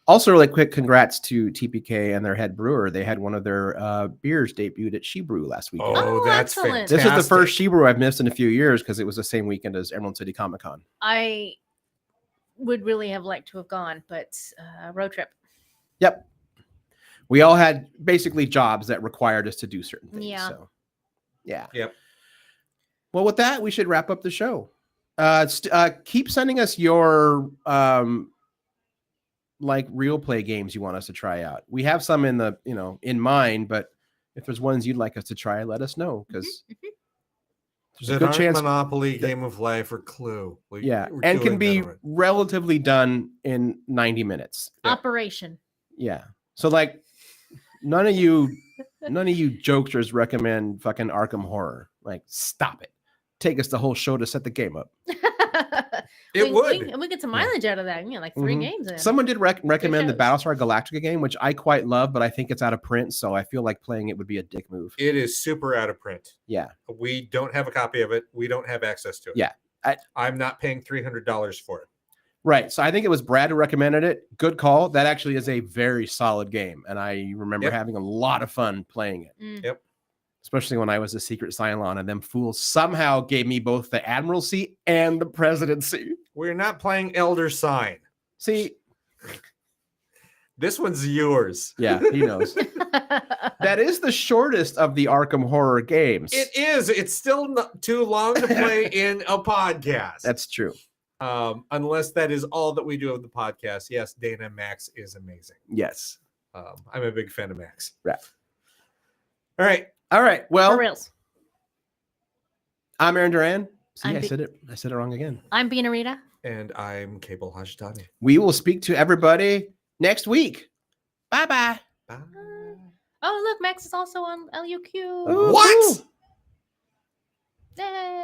Also, really quick, congrats to TPK and their head brewer. They had one of their beers debuted at She Brew last weekend. Oh, that's excellent. fantastic. This is the first She Brew I've missed in a few years because it was the same weekend as Emerald City Comic Con. I would really have liked to have gone, but road trip. Yep. we all had basically jobs that required us to do certain things. Yeah. So, yeah. Yep. Well, with that, we should wrap up the show. Keep sending us your like real play games you want us to try out. We have some in mind, but if there's ones you'd like us to try, let us know, because there's a good chance Monopoly, Game of Life, or Clue. And can be relatively done in 90 minutes. Operation. Yeah. So like none of you jokesters recommend fucking Arkham Horror. Like, stop it. Take us the whole show to set the game up. We get some mileage out of that. Like 3 games in. Someone did recommend the Battlestar Galactica game, which I quite love, but I think it's out of print, so I feel like playing it would be a dick move. It is super out of print. Yeah. We don't have a copy of it. We don't have access to it. Yeah. I'm not paying $300 for it. Right. So I think it was Brad who recommended it. Good call. That actually is a very solid game, and I remember having a lot of fun playing it. Yep. Especially when I was a secret Cylon, and them fools somehow gave me both the admiralcy and the presidency. We're not playing Elder Sign. See, this one's yours. Yeah, he knows. That is the shortest of the Arkham Horror games. It is. It's still not too long to play in a podcast. That's true. Unless that is all that we do of the podcast. Yes, Dana, Max is amazing. Yes. I'm a big fan of Max. Right. All right. Well, For reals. I'm Aaron Duran. See, I said it wrong again. I'm Bina Rita. And I'm Cable Hashitani. We will speak to everybody next week. Bye-bye. Bye. Oh, look, Max is also on LUQ. Ooh, What? cool. Yay.